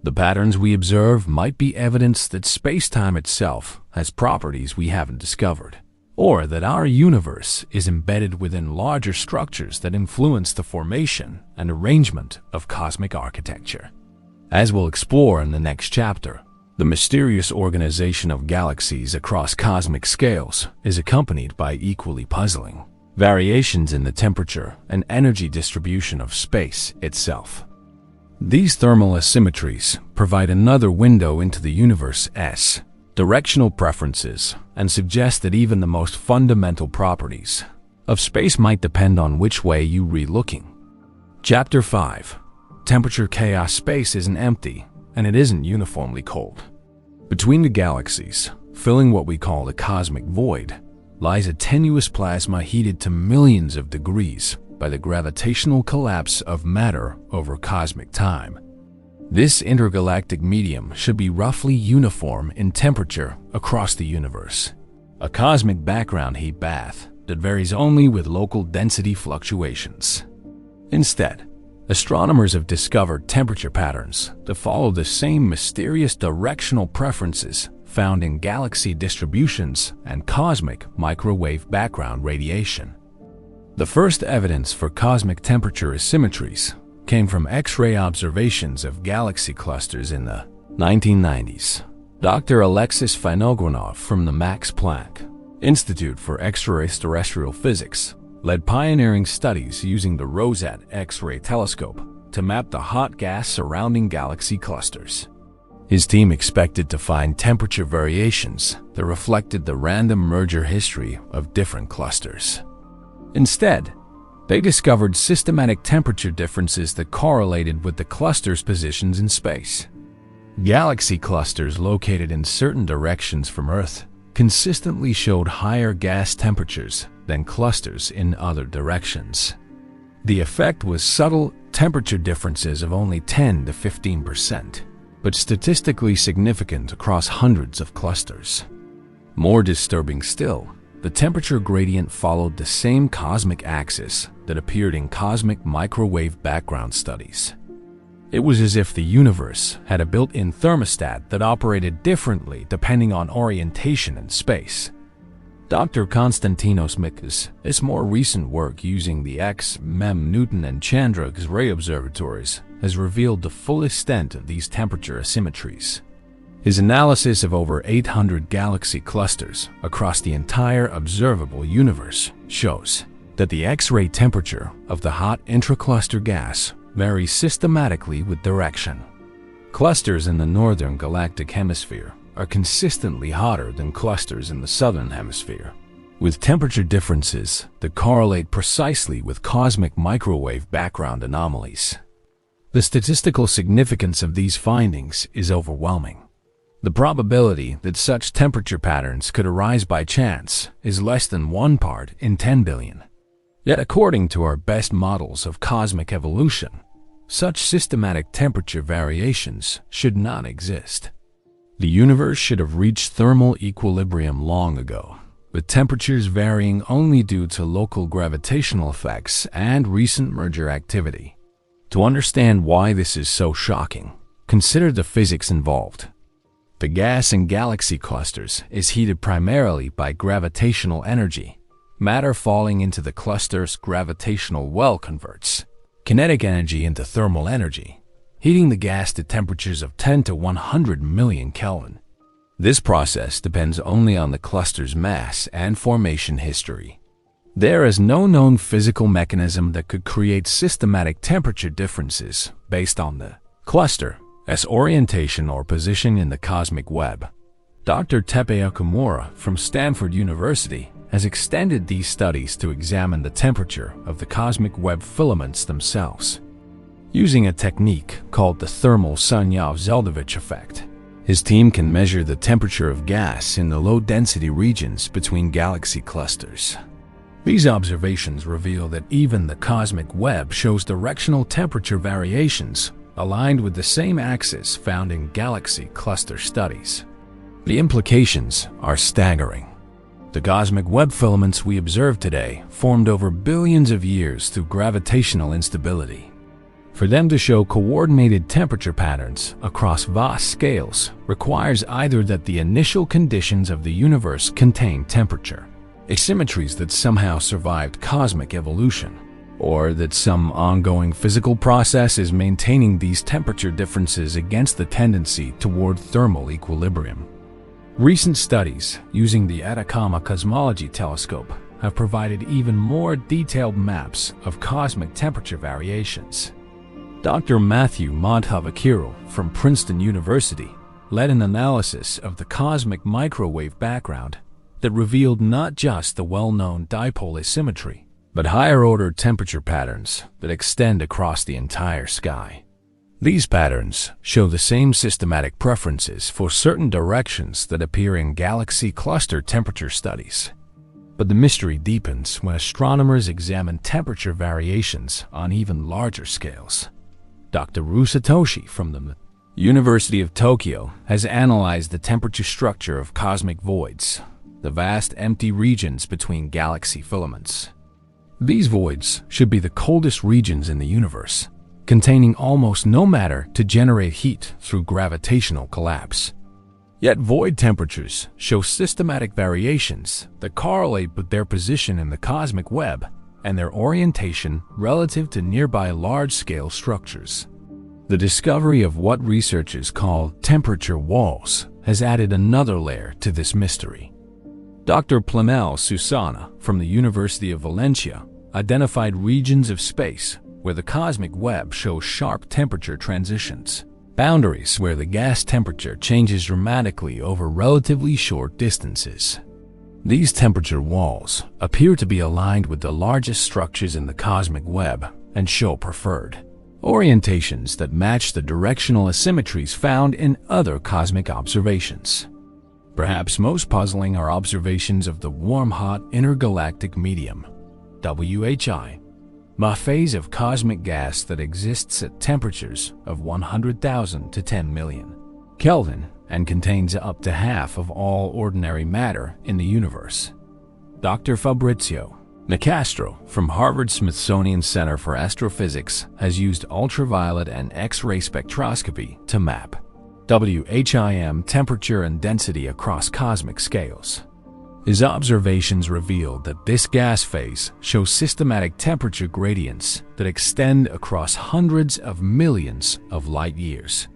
A: The patterns we observe might be evidence that space-time itself has properties we haven't discovered, or that our universe is embedded within larger structures that influence the formation and arrangement of cosmic architecture. As we'll explore in the next chapter, the mysterious organization of galaxies across cosmic scales is accompanied by equally puzzling variations in the temperature and energy distribution of space itself. These thermal asymmetries provide another window into the universe's directional preferences and suggest that even the most fundamental properties of space might depend on which way you read looking. Chapter 5. Temperature chaos. Space isn't empty, and it isn't uniformly cold. Between the galaxies, filling what we call the cosmic void, lies a tenuous plasma heated to millions of degrees by the gravitational collapse of matter over cosmic time. This intergalactic medium should be roughly uniform in temperature across the universe, a cosmic background heat bath that varies only with local density fluctuations. Instead, astronomers have discovered temperature patterns that follow the same mysterious directional preferences found in galaxy distributions and cosmic microwave background radiation. The first evidence for cosmic temperature asymmetries came from X-ray observations of galaxy clusters in the 1990s. Dr. Alexis Vinogradov from the Max Planck Institute for Extraterrestrial Physics led pioneering studies using the Rosette X-ray telescope to map the hot gas surrounding galaxy clusters. His team expected to find temperature variations that reflected the random merger history of different clusters. Instead, they discovered systematic temperature differences that correlated with the cluster's positions in space. Galaxy clusters located in certain directions from Earth consistently showed higher gas temperatures than clusters in other directions. The effect was subtle temperature differences of only 10 to 15%, but statistically significant across hundreds of clusters. More disturbing still, the temperature gradient followed the same cosmic axis that appeared in cosmic microwave background studies. It was as if the universe had a built-in thermostat that operated differently depending on orientation in space. Dr. Konstantinos Mikas' more recent work using the X-MEM Newton and Chandra X-ray observatories has revealed the full extent of these temperature asymmetries. His analysis of over 800 galaxy clusters across the entire observable universe shows that the X-ray temperature of the hot intracluster gas varies systematically with direction. Clusters in the northern galactic hemisphere are consistently hotter than clusters in the southern hemisphere, with temperature differences that correlate precisely with cosmic microwave background anomalies. The statistical significance of these findings is overwhelming. The probability that such temperature patterns could arise by chance is less than 1 part in 10 billion. Yet according to our best models of cosmic evolution, such systematic temperature variations should not exist. The universe should have reached thermal equilibrium long ago, with temperatures varying only due to local gravitational effects and recent merger activity. To understand why this is so shocking, consider the physics involved. The gas in galaxy clusters is heated primarily by gravitational energy. Matter falling into the cluster's gravitational well converts kinetic energy into thermal energy, heating the gas to temperatures of 10 to 100 million Kelvin. This process depends only on the cluster's mass and formation history. There is no known physical mechanism that could create systematic temperature differences based on the cluster's orientation or position in the cosmic web. Dr. Teppei Okumura from Stanford University has extended these studies to examine the temperature of the cosmic web filaments themselves. Using a technique called the thermal Sunyaev-Zeldovich effect, his team can measure the temperature of gas in the low-density regions between galaxy clusters. These observations reveal that even the cosmic web shows directional temperature variations aligned with the same axis found in galaxy cluster studies. The implications are staggering. The cosmic web filaments we observe today formed over billions of years through gravitational instability. For them to show coordinated temperature patterns across vast scales requires either that the initial conditions of the universe contain temperature asymmetries that somehow survived cosmic evolution, or that some ongoing physical process is maintaining these temperature differences against the tendency toward thermal equilibrium. Recent studies using the Atacama Cosmology Telescope have provided even more detailed maps of cosmic temperature variations. Dr. Matthew Madhavakiril from Princeton University led an analysis of the cosmic microwave background that revealed not just the well-known dipole asymmetry, but higher-order temperature patterns that extend across the entire sky. These patterns show the same systematic preferences for certain directions that appear in galaxy cluster temperature studies. But the mystery deepens when astronomers examine temperature variations on even larger scales. Dr. Ru Satoshi from the University of Tokyo has analyzed the temperature structure of cosmic voids, the vast empty regions between galaxy filaments. These voids should be the coldest regions in the universe, containing almost no matter to generate heat through gravitational collapse. Yet void temperatures show systematic variations that correlate with their position in the cosmic web and their orientation relative to nearby large-scale structures. The discovery of what researchers call temperature walls has added another layer to this mystery. Dr. Planel Susana from the University of Valencia identified regions of space where the cosmic web shows sharp temperature transitions, boundaries where the gas temperature changes dramatically over relatively short distances. These temperature walls appear to be aligned with the largest structures in the cosmic web and show preferred orientations that match the directional asymmetries found in other cosmic observations. Perhaps most puzzling are observations of the warm-hot intergalactic medium, WHI, a phase of cosmic gas that exists at temperatures of 100,000 to 10 million Kelvin and contains up to half of all ordinary matter in the universe. Dr. Fabrizio Nicastro from Harvard-Smithsonian Center for Astrophysics has used ultraviolet and X-ray spectroscopy to map WHIM temperature and density across cosmic scales. His observations revealed that this gas phase shows systematic temperature gradients that extend across hundreds of millions of light years.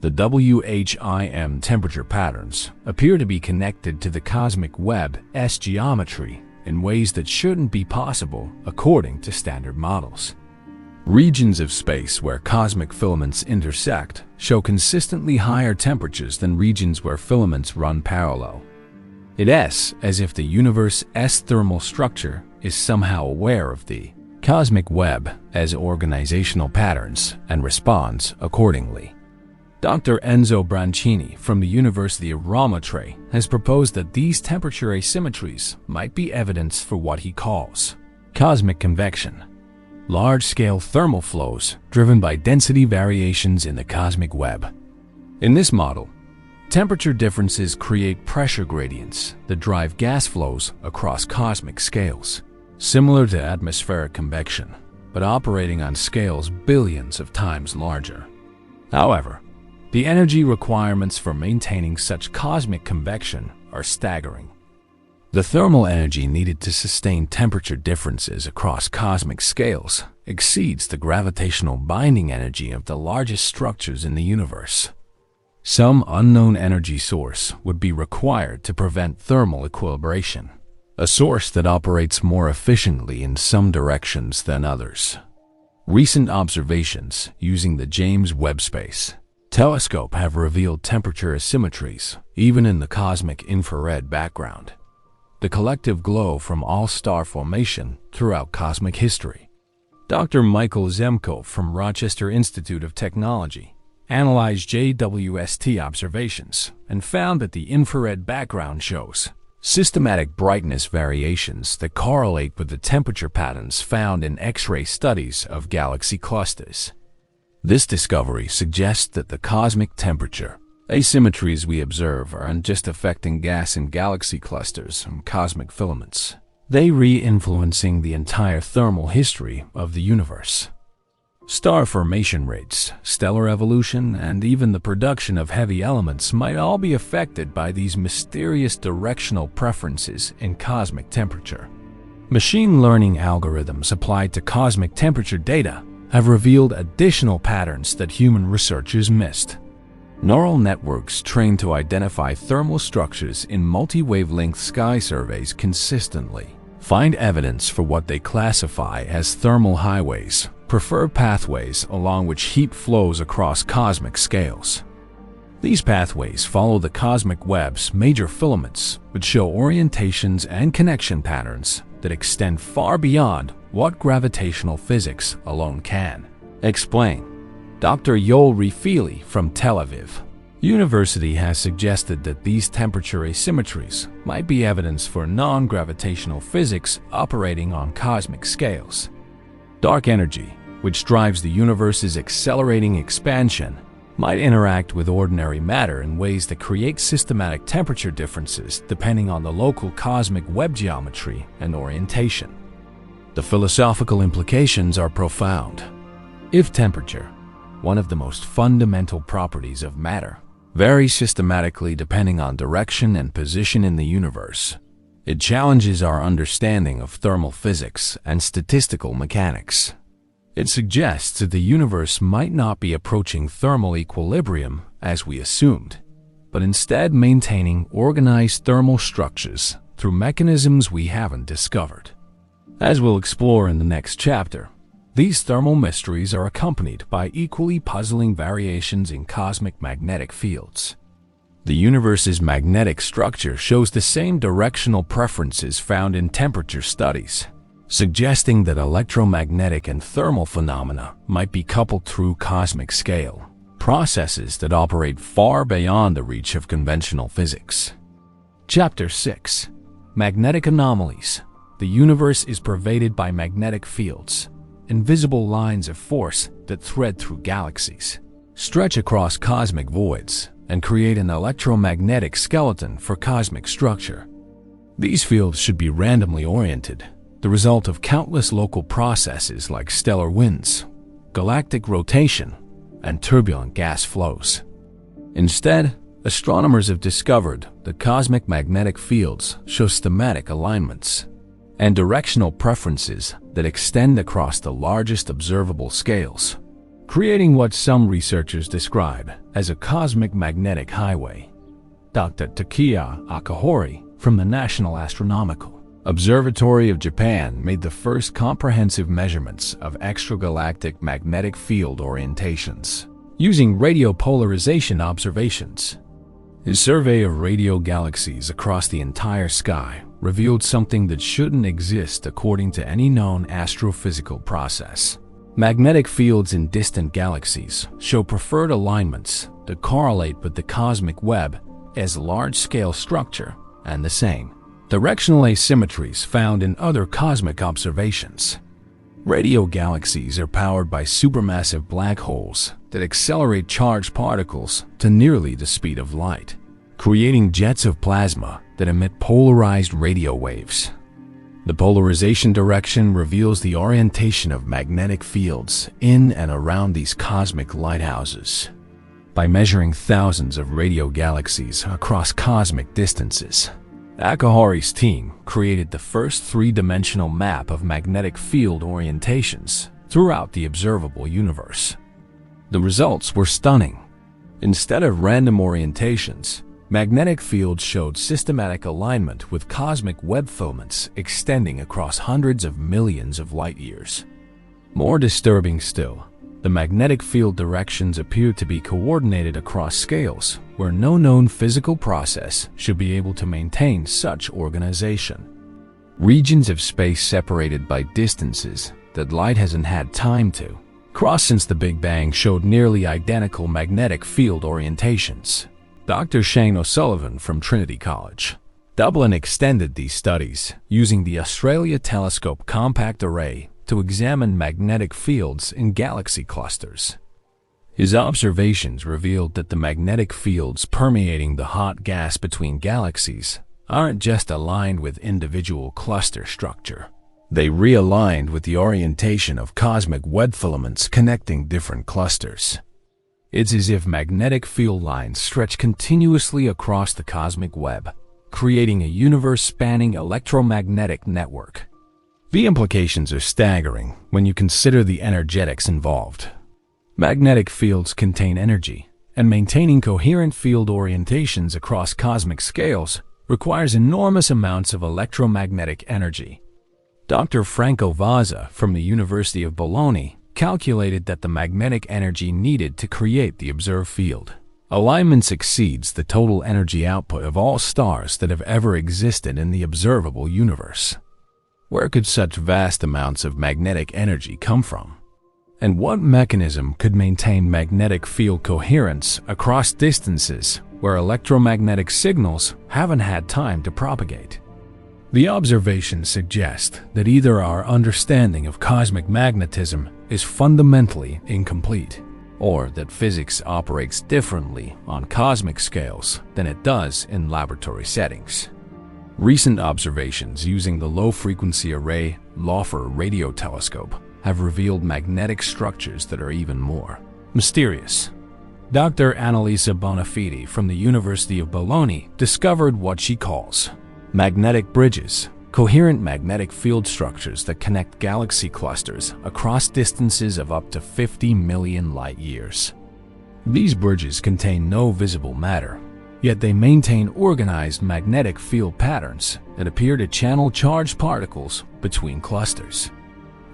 A: The WHIM temperature patterns appear to be connected to the cosmic web's geometry in ways that shouldn't be possible according to standard models. Regions of space where cosmic filaments intersect show consistently higher temperatures than regions where filaments run parallel. It's as if the universe's thermal structure is somehow aware of the cosmic web as organizational patterns and responds accordingly. Dr. Enzo Brancini from the University of Roma Tre has proposed that these temperature asymmetries might be evidence for what he calls cosmic convection, large-scale thermal flows driven by density variations in the cosmic web. In this model, temperature differences create pressure gradients that drive gas flows across cosmic scales, similar to atmospheric convection, but operating on scales billions of times larger. However, the energy requirements for maintaining such cosmic convection are staggering. The thermal energy needed to sustain temperature differences across cosmic scales exceeds the gravitational binding energy of the largest structures in the universe. Some unknown energy source would be required to prevent thermal equilibration, a source that operates more efficiently in some directions than others. Recent observations using the James Webb Space Telescope have revealed temperature asymmetries even in the cosmic infrared background, the collective glow from all star formation throughout cosmic history. Dr. Michael Zemko from Rochester Institute of Technology analyzed JWST observations and found that the infrared background shows systematic brightness variations that correlate with the temperature patterns found in X-ray studies of galaxy clusters. This discovery suggests that the cosmic temperature asymmetries we observe aren't just affecting gas in galaxy clusters and cosmic filaments. They re-influencing the entire thermal history of the universe. Star formation rates, stellar evolution, and even the production of heavy elements might all be affected by these mysterious directional preferences in cosmic temperature. Machine learning algorithms applied to cosmic temperature data have revealed additional patterns that human researchers missed. Neural networks trained to identify thermal structures in multi-wavelength sky surveys consistently find evidence for what they classify as thermal highways, preferred pathways along which heat flows across cosmic scales. These pathways follow the cosmic web's major filaments, which show orientations and connection patterns that extend far beyond what gravitational physics alone can explain. Dr. Yoel Rifili from Tel Aviv University has suggested that these temperature asymmetries might be evidence for non-gravitational physics operating on cosmic scales. Dark energy, which drives the universe's accelerating expansion, might interact with ordinary matter in ways that create systematic temperature differences depending on the local cosmic web geometry and orientation. The philosophical implications are profound. If temperature, one of the most fundamental properties of matter, varies systematically depending on direction and position in the universe, it challenges our understanding of thermal physics and statistical mechanics. It suggests that the universe might not be approaching thermal equilibrium as we assumed, but instead maintaining organized thermal structures through mechanisms we haven't discovered. As we'll explore in the next chapter, these thermal mysteries are accompanied by equally puzzling variations in cosmic magnetic fields. The universe's magnetic structure shows the same directional preferences found in temperature studies, suggesting that electromagnetic and thermal phenomena might be coupled through cosmic scale, processes that operate far beyond the reach of conventional physics. Chapter 6. Magnetic Anomalies. The universe is pervaded by magnetic fields, invisible lines of force that thread through galaxies, stretch across cosmic voids, and create an electromagnetic skeleton for cosmic structure. These fields should be randomly oriented, the result of countless local processes like stellar winds, galactic rotation, and turbulent gas flows. Instead, Astronomers have discovered that cosmic magnetic fields show thematic alignments and directional preferences that extend across the largest observable scales, creating what some researchers describe as a cosmic magnetic highway. Dr. Takeya Akahori from the National Astronomical Observatory of Japan made the first comprehensive measurements of extragalactic magnetic field orientations using radio polarization observations. His survey of radio galaxies across the entire sky revealed something that shouldn't exist according to any known astrophysical process. Magnetic fields in distant galaxies show preferred alignments that correlate with the cosmic web as large-scale structure and the same directional asymmetries found in other cosmic observations. Radio galaxies are powered by supermassive black holes that accelerate charged particles to nearly the speed of light, creating jets of plasma that emit polarized radio waves. The polarization direction reveals the orientation of magnetic fields in and around these cosmic lighthouses. By measuring thousands of radio galaxies across cosmic distances, Akahori's team created the first three-dimensional map of magnetic field orientations throughout the observable universe. The results were stunning. Instead of random orientations, magnetic fields showed systematic alignment with cosmic web filaments extending across hundreds of millions of light-years. More disturbing still, the magnetic field directions appear to be coordinated across scales where no known physical process should be able to maintain such organization. Regions of space separated by distances that light hasn't had time to cross since the Big Bang showed nearly identical magnetic field orientations. Dr. Shane O'Sullivan from Trinity College, Dublin extended these studies using the Australia Telescope Compact Array to examine magnetic fields in galaxy clusters. His observations revealed that the magnetic fields permeating the hot gas between galaxies aren't just aligned with individual cluster structure. They realigned with the orientation of cosmic web filaments connecting different clusters. It's as if magnetic field lines stretch continuously across the cosmic web, creating a universe-spanning electromagnetic network. The implications are staggering when you consider the energetics involved. Magnetic fields contain energy, and maintaining coherent field orientations across cosmic scales requires enormous amounts of electromagnetic energy. Dr. Franco Vazza from the University of Bologna calculated that the magnetic energy needed to create the observed field alignments exceeds the total energy output of all stars that have ever existed in the observable universe. Where could such vast amounts of magnetic energy come from? And what mechanism could maintain magnetic field coherence across distances where electromagnetic signals haven't had time to propagate? The observations suggest that either our understanding of cosmic magnetism is fundamentally incomplete, or that physics operates differently on cosmic scales than it does in laboratory settings. Recent observations using the low-frequency array Laufer radio telescope have revealed magnetic structures that are even more mysterious. Dr. Annalisa Bonafede from the University of Bologna discovered what she calls magnetic bridges, coherent magnetic field structures that connect galaxy clusters across distances of up to 50 million light-years. These bridges contain no visible matter, yet they maintain organized magnetic field patterns that appear to channel charged particles between clusters.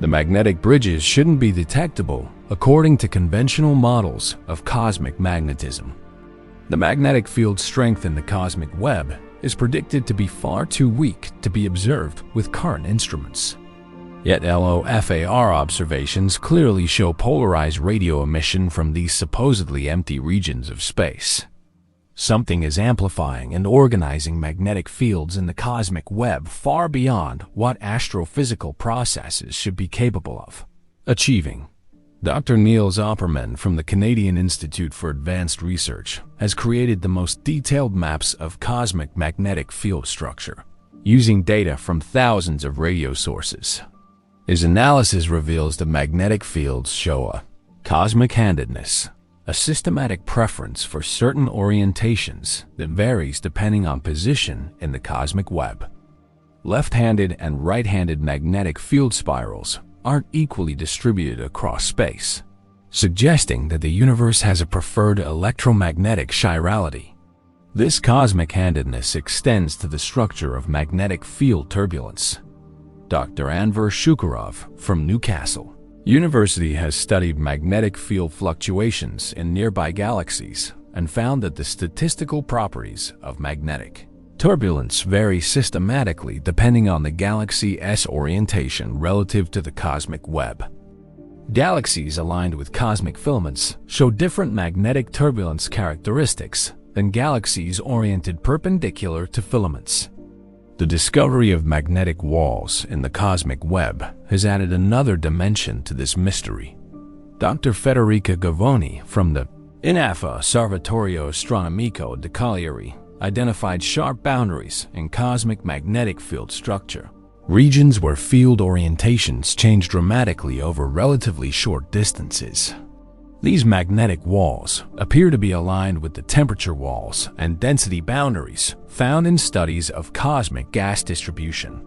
A: The magnetic bridges shouldn't be detectable according to conventional models of cosmic magnetism. The magnetic field strength in the cosmic web is predicted to be far too weak to be observed with current instruments. Yet LOFAR observations clearly show polarized radio emission from these supposedly empty regions of space. Something is amplifying and organizing magnetic fields in the cosmic web far beyond what astrophysical processes should be capable of achieving. Dr. Niels Opperman from the Canadian Institute for Advanced Research has created the most detailed maps of cosmic magnetic field structure, using data from thousands of radio sources. His analysis reveals that magnetic fields show a cosmic handedness, a systematic preference for certain orientations that varies depending on position in the cosmic web. Left-handed and right-handed magnetic field spirals aren't equally distributed across space, suggesting that the universe has a preferred electromagnetic chirality. This cosmic handedness extends to the structure of magnetic field turbulence. Dr. Anver Shukurov from Newcastle University has studied magnetic field fluctuations in nearby galaxies and found that the statistical properties of magnetic turbulence vary systematically depending on the galaxy's orientation relative to the cosmic web. Galaxies aligned with cosmic filaments show different magnetic turbulence characteristics than galaxies oriented perpendicular to filaments. The discovery of magnetic walls in the cosmic web has added another dimension to this mystery. Dr. Federica Gavoni from the INAFA Osservatorio Astronomico di Cagliari identified sharp boundaries in cosmic magnetic field structure, regions where field orientations change dramatically over relatively short distances. These magnetic walls appear to be aligned with the temperature walls and density boundaries found in studies of cosmic gas distribution.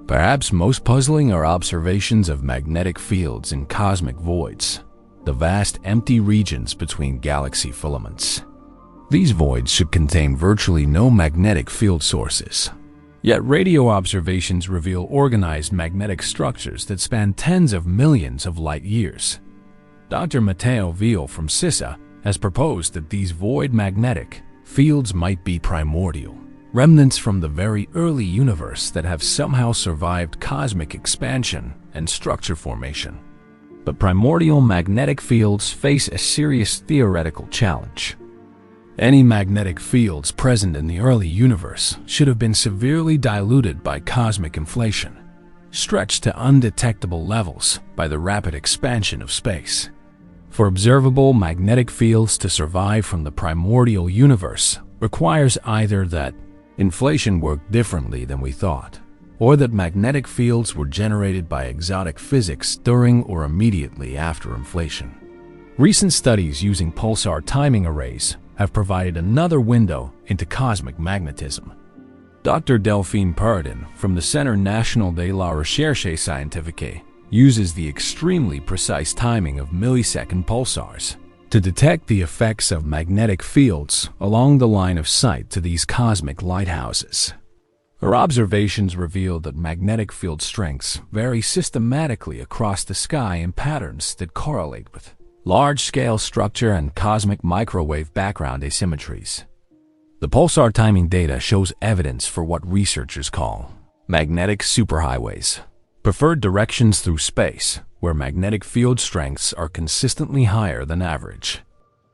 A: Perhaps most puzzling are observations of magnetic fields in cosmic voids, the vast empty regions between galaxy filaments. These voids should contain virtually no magnetic field sources. Yet radio observations reveal organized magnetic structures that span tens of millions of light years. Dr. Matteo Veal from CISA has proposed that these void magnetic fields might be primordial, remnants from the very early universe that have somehow survived cosmic expansion and structure formation. But primordial magnetic fields face a serious theoretical challenge. Any magnetic fields present in the early universe should have been severely diluted by cosmic inflation, stretched to undetectable levels by the rapid expansion of space. For observable magnetic fields to survive from the primordial universe requires either that inflation worked differently than we thought, or that magnetic fields were generated by exotic physics during or immediately after inflation. Recent studies using pulsar timing arrays have provided another window into cosmic magnetism. Dr. Delphine Paradin from the Centre National de la Recherche Scientifique uses the extremely precise timing of millisecond pulsars to detect the effects of magnetic fields along the line of sight to these cosmic lighthouses. Her observations reveal that magnetic field strengths vary systematically across the sky in patterns that correlate with large-scale structure and cosmic microwave background asymmetries. The pulsar timing data shows evidence for what researchers call magnetic superhighways, preferred directions through space where magnetic field strengths are consistently higher than average.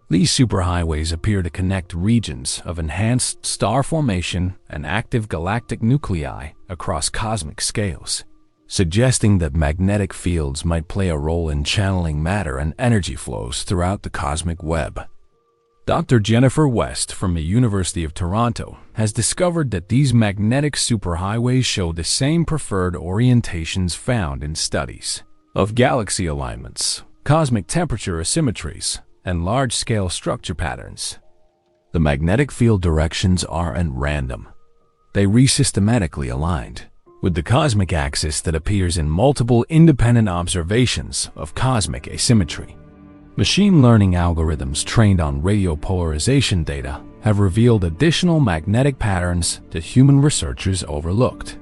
A: These superhighways appear to connect regions of enhanced star formation and active galactic nuclei across cosmic scales, suggesting that magnetic fields might play a role in channeling matter and energy flows throughout the cosmic web. Dr. Jennifer West from the University of Toronto has discovered that these magnetic superhighways show the same preferred orientations found in studies of galaxy alignments, cosmic temperature asymmetries, and large-scale structure patterns. The magnetic field directions aren't random. They re-systematically aligned with the cosmic axis that appears in multiple independent observations of cosmic asymmetry. Machine learning algorithms trained on radio polarization data have revealed additional magnetic patterns that human researchers overlooked.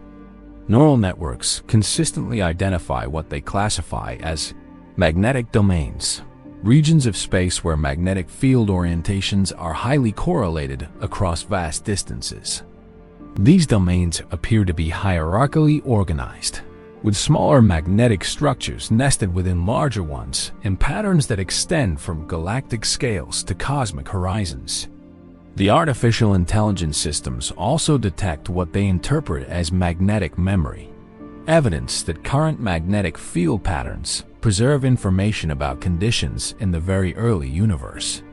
A: Neural networks consistently identify what they classify as magnetic domains, regions of space where magnetic field orientations are highly correlated across vast distances. These domains appear to be hierarchically organized, with smaller magnetic structures nested within larger ones in patterns that extend from galactic scales to cosmic horizons. The artificial intelligence systems also detect what they interpret as magnetic memory, evidence that current magnetic field patterns preserve information about conditions in the very early universe.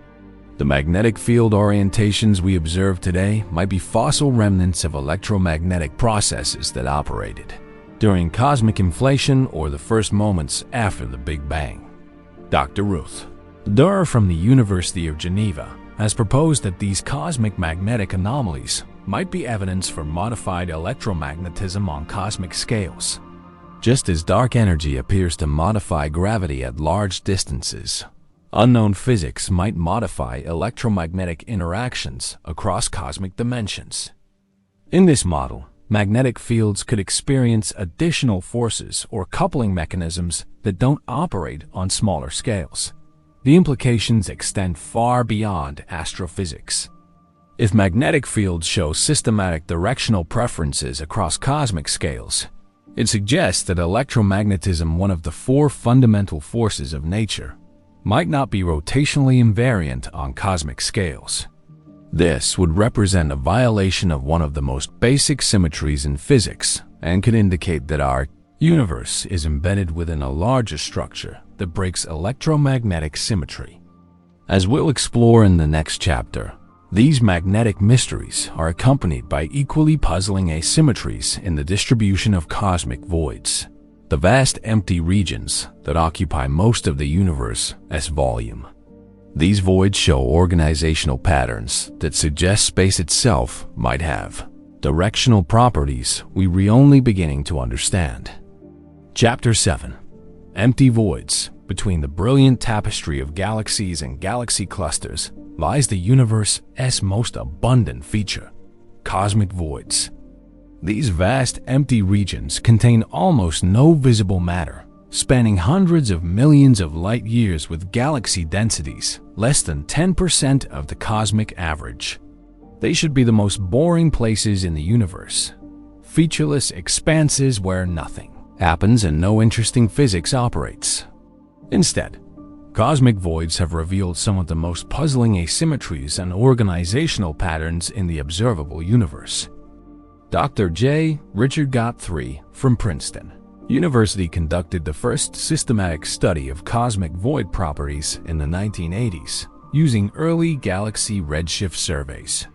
A: The magnetic field orientations we observe today might be fossil remnants of electromagnetic processes that operated during cosmic inflation or the first moments after the Big Bang. Dr. Ruth Durr from the University of Geneva has proposed that these cosmic magnetic anomalies might be evidence for modified electromagnetism on cosmic scales. Just as dark energy appears to modify gravity at large distances, unknown physics might modify electromagnetic interactions across cosmic dimensions. In this model, magnetic fields could experience additional forces or coupling mechanisms that don't operate on smaller scales. The implications extend far beyond astrophysics. If magnetic fields show systematic directional preferences across cosmic scales, it suggests that electromagnetism, one of the four fundamental forces of nature, might not be rotationally invariant on cosmic scales. This would represent a violation of one of the most basic symmetries in physics and could indicate that our universe is embedded within a larger structure that breaks electromagnetic symmetry. As we'll explore in the next chapter, these magnetic mysteries are accompanied by equally puzzling asymmetries in the distribution of cosmic voids, the vast empty regions that occupy most of the universe's volume. These voids show organizational patterns that suggest space itself might have directional properties we're only beginning to understand. Chapter 7. Empty voids. Between the brilliant tapestry of galaxies and galaxy clusters lies the universe's most abundant feature, cosmic voids. These vast empty regions contain almost no visible matter, spanning hundreds of millions of light years with galaxy densities less than 10% of the cosmic average. They should be the most boring places in the universe, featureless expanses where nothing happens and no interesting physics operates. Instead, cosmic voids have revealed some of the most puzzling asymmetries and organizational patterns in the observable universe. Dr. J. Richard Gott III from Princeton University conducted the first systematic study of cosmic void properties in the 1980s using early galaxy redshift surveys.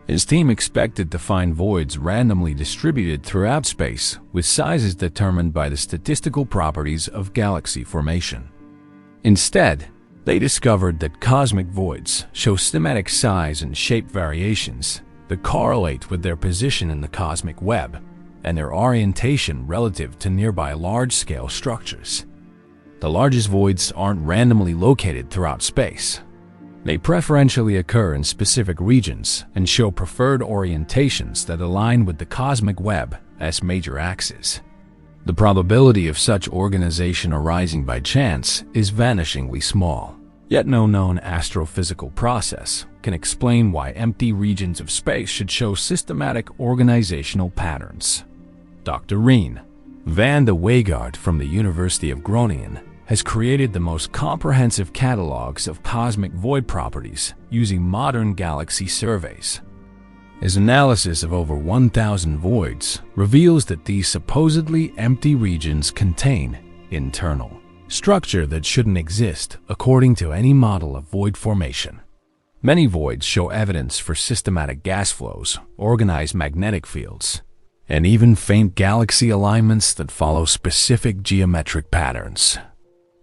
A: His team expected to find voids randomly distributed throughout space with sizes determined by the statistical properties of galaxy formation. Instead, they discovered that cosmic voids show systematic size and shape variations that correlate with their position in the cosmic web and their orientation relative to nearby large-scale structures. The largest voids aren't randomly located throughout space. They preferentially occur in specific regions and show preferred orientations that align with the cosmic web as major axis. The probability of such organization arising by chance is vanishingly small, yet no known astrophysical process can explain why empty regions of space should show systematic organizational patterns. Dr. Rien van de Weegaard from the University of Groningen has created the most comprehensive catalogs of cosmic void properties using modern galaxy surveys. His analysis of over 1,000 voids reveals that these supposedly empty regions contain internal structure that shouldn't exist according to any model of void formation. Many voids show evidence for systematic gas flows, organized magnetic fields, and even faint galaxy alignments that follow specific geometric patterns.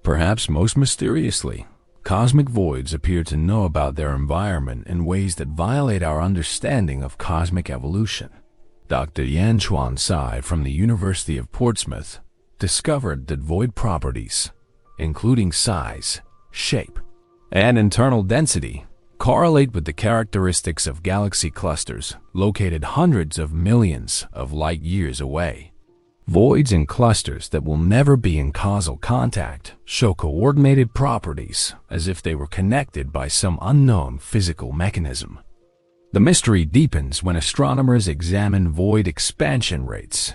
A: Perhaps most mysteriously, cosmic voids appear to know about their environment in ways that violate our understanding of cosmic evolution. Dr. Yan-Chuan Tsai from the University of Portsmouth discovered that void properties, including size, shape, and internal density, correlate with the characteristics of galaxy clusters located hundreds of millions of light years away. Voids and clusters that will never be in causal contact show coordinated properties as if they were connected by some unknown physical mechanism. The mystery deepens when astronomers examine void expansion rates.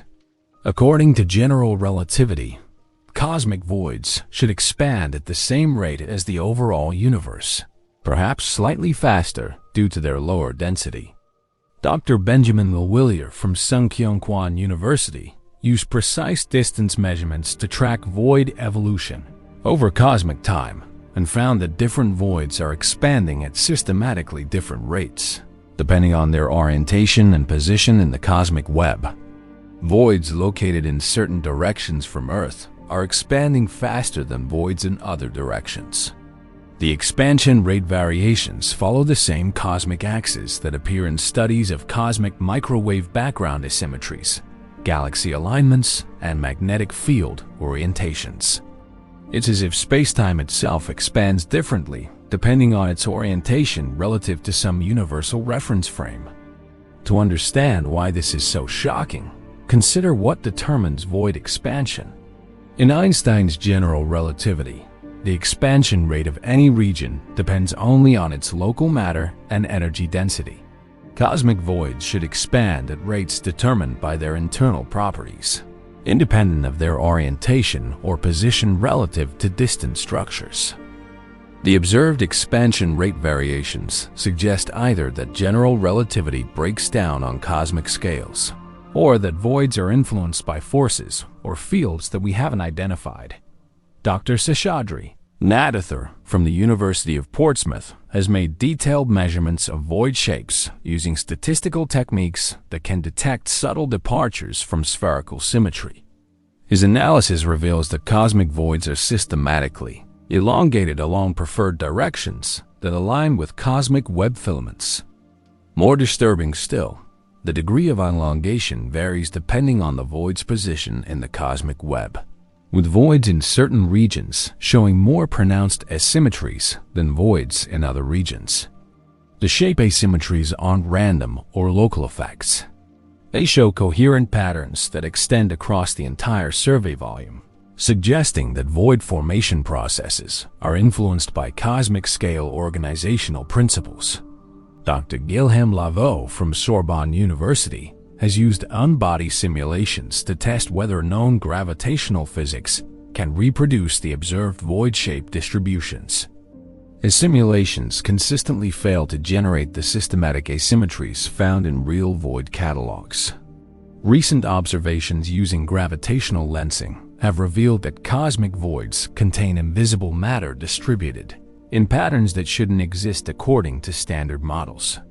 A: According to general relativity, cosmic voids should expand at the same rate as the overall universe, perhaps slightly faster due to their lower density. Dr. Benjamin Lewillier from Sungkyunkwan University used precise distance measurements to track void evolution over cosmic time and found that different voids are expanding at systematically different rates, depending on their orientation and position in the cosmic web. Voids located in certain directions from Earth are expanding faster than voids in other directions. The expansion rate variations follow the same cosmic axis that appear in studies of cosmic microwave background asymmetries, galaxy alignments, and magnetic field orientations. It's as if space-time itself expands differently depending on its orientation relative to some universal reference frame. To understand why this is so shocking, consider what determines void expansion. In Einstein's general relativity, the expansion rate of any region depends only on its local matter and energy density. Cosmic voids should expand at rates determined by their internal properties, independent of their orientation or position relative to distant structures. The observed expansion rate variations suggest either that general relativity breaks down on cosmic scales, or that voids are influenced by forces or fields that we haven't identified. Dr. Seshadri Nadathur from the University of Portsmouth has made detailed measurements of void shapes using statistical techniques that can detect subtle departures from spherical symmetry. His analysis reveals that cosmic voids are systematically elongated along preferred directions that align with cosmic web filaments. More disturbing still, the degree of elongation varies depending on the void's position in the cosmic web, with voids in certain regions showing more pronounced asymmetries than voids in other regions. The shape asymmetries aren't random or local effects. They show coherent patterns that extend across the entire survey volume, suggesting that void formation processes are influenced by cosmic scale organizational principles. Dr. Guilhem Lavaux from Sorbonne University has used unbody simulations to test whether known gravitational physics can reproduce the observed void shape distributions. His simulations consistently fail to generate the systematic asymmetries found in real void catalogs. Recent observations using gravitational lensing have revealed that cosmic voids contain invisible matter distributed in patterns that shouldn't exist according to standard models.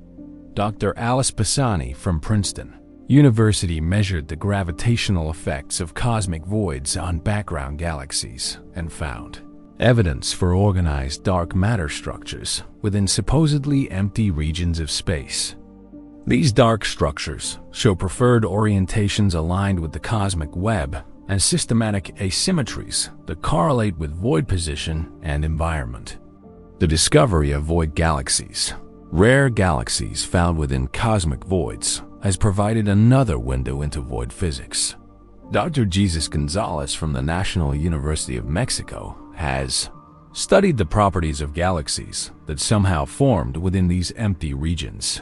A: Dr. Alice Pisani from Princeton University measured the gravitational effects of cosmic voids on background galaxies and found evidence for organized dark matter structures within supposedly empty regions of space. These dark structures show preferred orientations aligned with the cosmic web and systematic asymmetries that correlate with void position and environment. The discovery of void galaxies, rare galaxies found within cosmic voids, has provided another window into void physics. Dr. Jesus Gonzalez from the National University of Mexico has studied the properties of galaxies that somehow formed within these empty regions.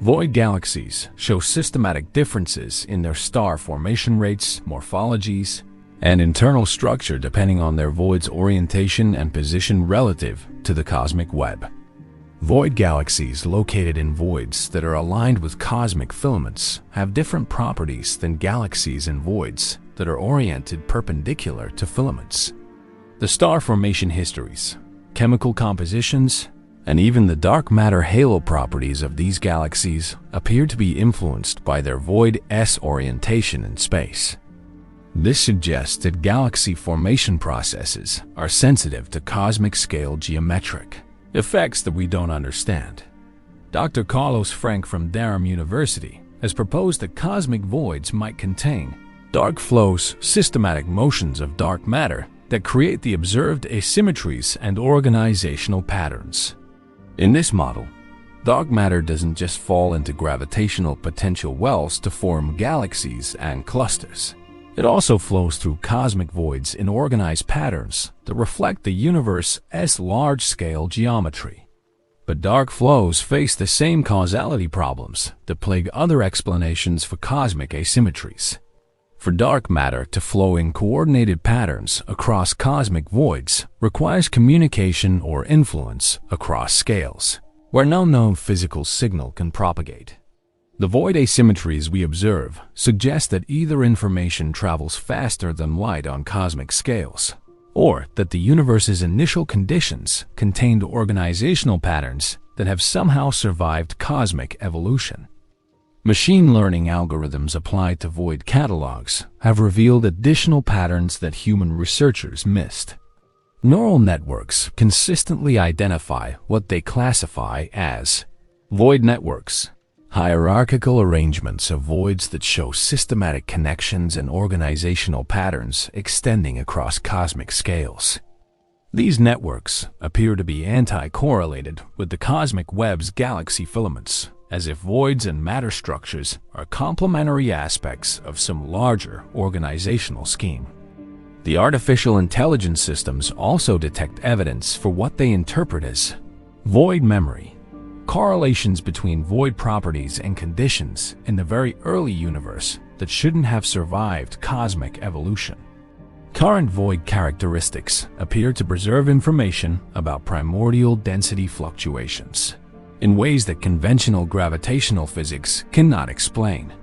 A: Void galaxies show systematic differences in their star formation rates, morphologies, and internal structure depending on their void's orientation and position relative to the cosmic web. Void galaxies located in voids that are aligned with cosmic filaments have different properties than galaxies in voids that are oriented perpendicular to filaments. The star formation histories, chemical compositions, and even the dark matter halo properties of these galaxies appear to be influenced by their void S orientation in space. This suggests that galaxy formation processes are sensitive to cosmic scale geometric effects that we don't understand. Dr. Carlos Frank from Durham University has proposed that cosmic voids might contain dark flows, systematic motions of dark matter that create the observed asymmetries and organizational patterns. In this model, dark matter doesn't just fall into gravitational potential wells to form galaxies and clusters. It also flows through cosmic voids in organized patterns that reflect the universe's large-scale geometry. But dark flows face the same causality problems that plague other explanations for cosmic asymmetries. For dark matter to flow in coordinated patterns across cosmic voids requires communication or influence across scales, where no known physical signal can propagate. The void asymmetries we observe suggest that either information travels faster than light on cosmic scales, or that the universe's initial conditions contained organizational patterns that have somehow survived cosmic evolution. Machine learning algorithms applied to void catalogs have revealed additional patterns that human researchers missed. Neural networks consistently identify what they classify as void networks, hierarchical arrangements of voids that show systematic connections and organizational patterns extending across cosmic scales. These networks appear to be anti-correlated with the cosmic web's galaxy filaments, as if voids and matter structures are complementary aspects of some larger organizational scheme. The artificial intelligence systems also detect evidence for what they interpret as void memory, correlations between void properties and conditions in the very early universe that shouldn't have survived cosmic evolution. Current void characteristics appear to preserve information about primordial density fluctuations in ways that conventional gravitational physics cannot explain.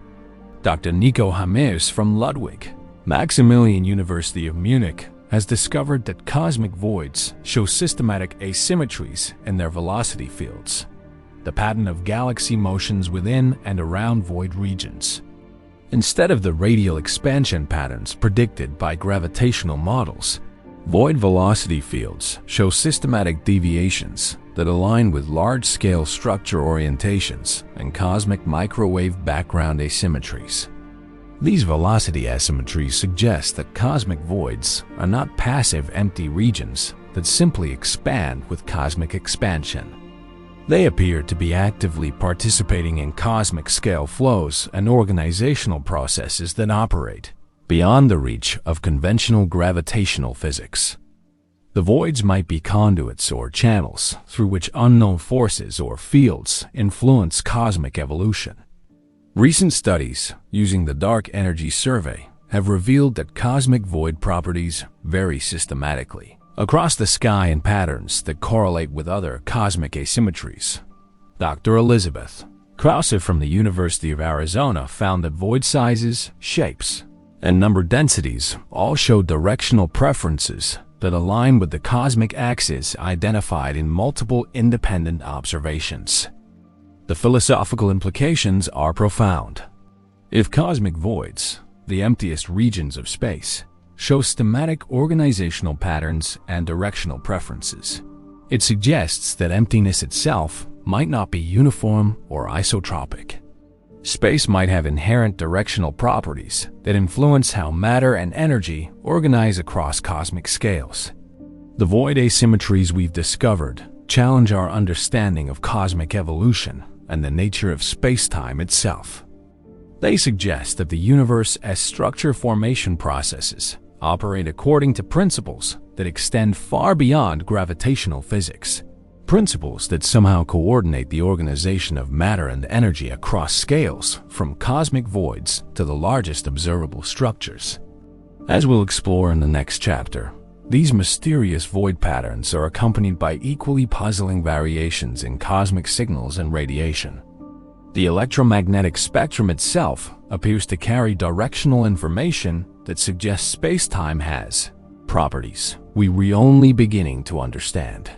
A: Dr. Nico Hamers from Ludwig, Maximilian University of Munich, has discovered that cosmic voids show systematic asymmetries in their velocity fields, the pattern of galaxy motions within and around void regions. Instead of the radial expansion patterns predicted by gravitational models, void velocity fields show systematic deviations that align with large-scale structure orientations and cosmic microwave background asymmetries. These velocity asymmetries suggest that cosmic voids are not passive empty regions that simply expand with cosmic expansion. They appear to be actively participating in cosmic scale flows and organizational processes that operate beyond the reach of conventional gravitational physics. The voids might be conduits or channels through which unknown forces or fields influence cosmic evolution. Recent studies using the Dark Energy Survey have revealed that cosmic void properties vary systematically across the sky in patterns that correlate with other cosmic asymmetries. Dr. Elizabeth Krause from the University of Arizona found that void sizes, shapes, and number densities all show directional preferences that align with the cosmic axis identified in multiple independent observations. The philosophical implications are profound. If cosmic voids, the emptiest regions of space, show schematic organizational patterns and directional preferences, it suggests that emptiness itself might not be uniform or isotropic. Space might have inherent directional properties that influence how matter and energy organize across cosmic scales. The void asymmetries we've discovered challenge our understanding of cosmic evolution and the nature of space-time itself. They suggest that the universe as structure formation processes operate according to principles that extend far beyond gravitational physics, principles that somehow coordinate the organization of matter and energy across scales from cosmic voids to the largest observable structures. As we'll explore in the next chapter, these mysterious void patterns are accompanied by equally puzzling variations in cosmic signals and radiation. The electromagnetic spectrum itself appears to carry directional information that suggests space-time has properties we're only beginning to understand.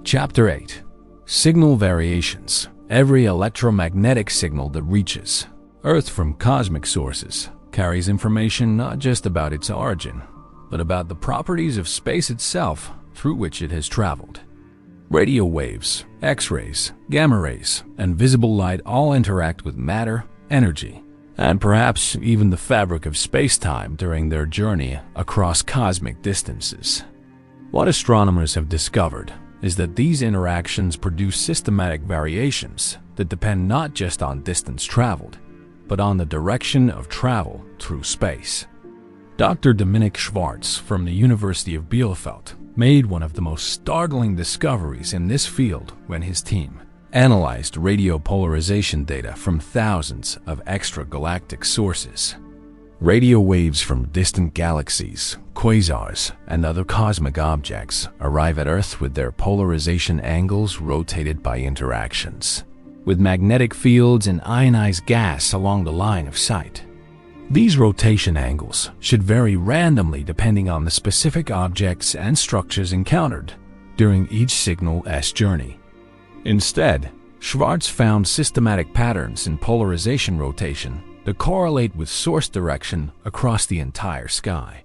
A: Chapter 8. Signal Variations. Every electromagnetic signal that reaches Earth from cosmic sources carries information not just about its origin, but about the properties of space itself through which it has traveled. Radio waves, X-rays, gamma rays, and visible light all interact with matter, energy, and perhaps even the fabric of space-time during their journey across cosmic distances. What astronomers have discovered is that these interactions produce systematic variations that depend not just on distance traveled, but on the direction of travel through space. Dr. Dominik Schwarz from the University of Bielefeld made one of the most startling discoveries in this field when his team analyzed radio polarization data from thousands of extragalactic sources. Radio waves from distant galaxies, quasars, and other cosmic objects arrive at Earth with their polarization angles rotated by interactions with magnetic fields and ionized gas along the line of sight. These rotation angles should vary randomly depending on the specific objects and structures encountered during each signal's journey. Instead, Schwarz found systematic patterns in polarization rotation that correlate with source direction across the entire sky.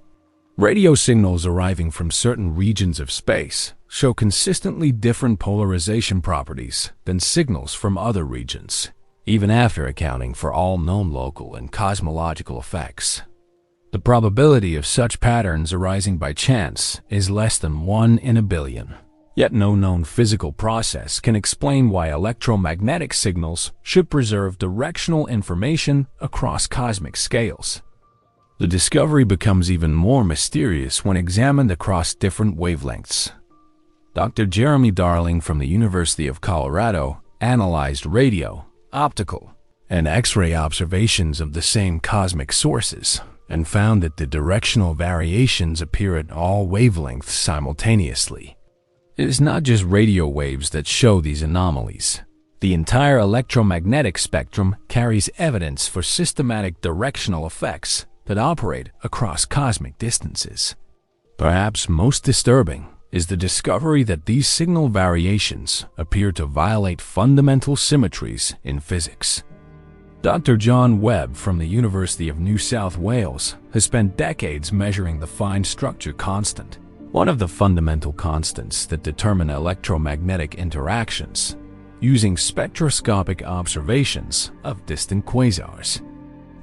A: Radio signals arriving from certain regions of space show consistently different polarization properties than signals from other regions, even after accounting for all known local and cosmological effects. The probability of such patterns arising by chance is less than 1 in a billion. Yet no known physical process can explain why electromagnetic signals should preserve directional information across cosmic scales. The discovery becomes even more mysterious when examined across different wavelengths. Dr. Jeremy Darling from the University of Colorado analyzed radio, optical, and X-ray observations of the same cosmic sources and found that the directional variations appear at all wavelengths simultaneously. It is not just radio waves that show these anomalies. The entire electromagnetic spectrum carries evidence for systematic directional effects that operate across cosmic distances. Perhaps most disturbing is the discovery that these signal variations appear to violate fundamental symmetries in physics. Dr. John Webb from the University of New South Wales has spent decades measuring the fine structure constant, one of the fundamental constants that determine electromagnetic interactions, using spectroscopic observations of distant quasars.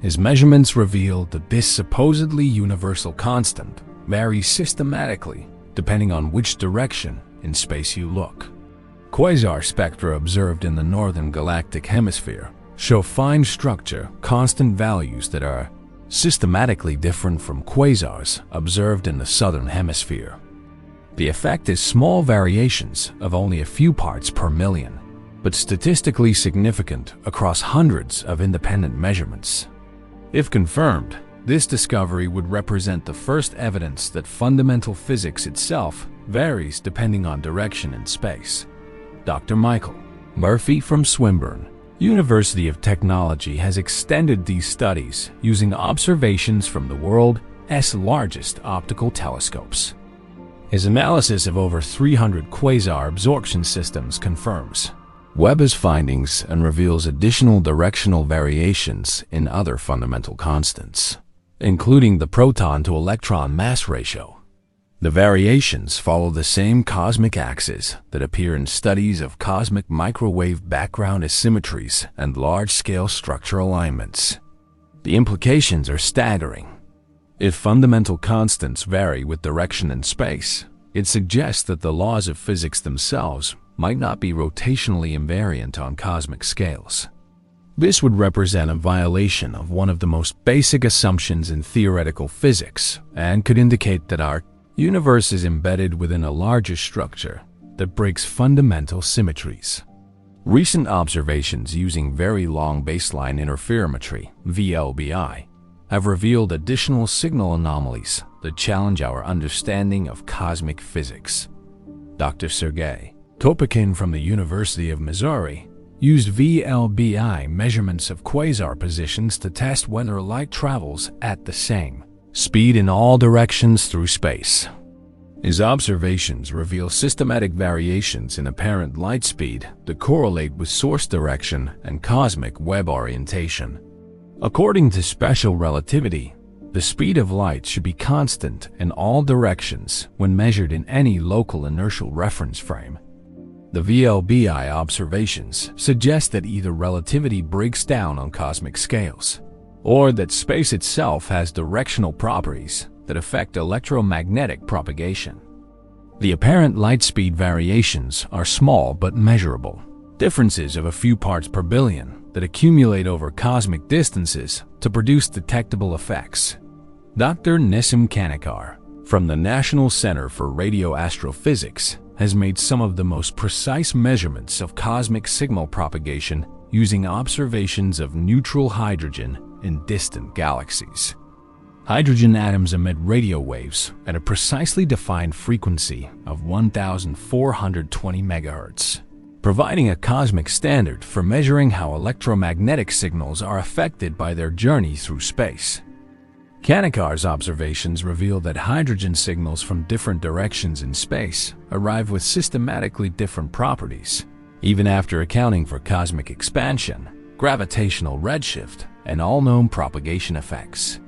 A: His measurements revealed that this supposedly universal constant varies systematically depending on which direction in space you look. Quasar spectra observed in the northern galactic hemisphere show fine structure constant values that are systematically different from quasars observed in the southern hemisphere. The effect is small variations of only a few parts per million, but statistically significant across hundreds of independent measurements. If confirmed, this discovery would represent the first evidence that fundamental physics itself varies depending on direction in space. Dr. Michael Murphy from Swinburne University of Technology has extended these studies using observations from the world's largest optical telescopes. His analysis of over 300 quasar absorption systems confirms Webb's findings and reveals additional directional variations in other fundamental constants, including the proton-to-electron mass ratio. The variations follow the same cosmic axis that appear in studies of cosmic microwave background asymmetries and large-scale structure alignments. The implications are staggering. If fundamental constants vary with direction in space, it suggests that the laws of physics themselves might not be rotationally invariant on cosmic scales. This would represent a violation of one of the most basic assumptions in theoretical physics and could indicate that our universe is embedded within a larger structure that breaks fundamental symmetries. Recent observations using very long baseline interferometry, VLBI, have revealed additional signal anomalies that challenge our understanding of cosmic physics. Dr. Sergei Topykin from the University of Missouri used VLBI measurements of quasar positions to test whether light travels at the same speed in all directions through space. His observations reveal systematic variations in apparent light speed that correlate with source direction and cosmic web orientation. According to special relativity, the speed of light should be constant in all directions when measured in any local inertial reference frame. The VLBI observations suggest that either relativity breaks down on cosmic scales, or that space itself has directional properties that affect electromagnetic propagation. The apparent light speed variations are small but measurable, differences of a few parts per billion that accumulate over cosmic distances to produce detectable effects. Dr. Nissim Kanikar from the National Center for Radio Astrophysics has made some of the most precise measurements of cosmic signal propagation using observations of neutral hydrogen in distant galaxies. Hydrogen atoms emit radio waves at a precisely defined frequency of 1,420 MHz, providing a cosmic standard for measuring how electromagnetic signals are affected by their journey through space. Kanikar's observations reveal that hydrogen signals from different directions in space arrive with systematically different properties, even after accounting for cosmic expansion, gravitational redshift, and all known propagation effects.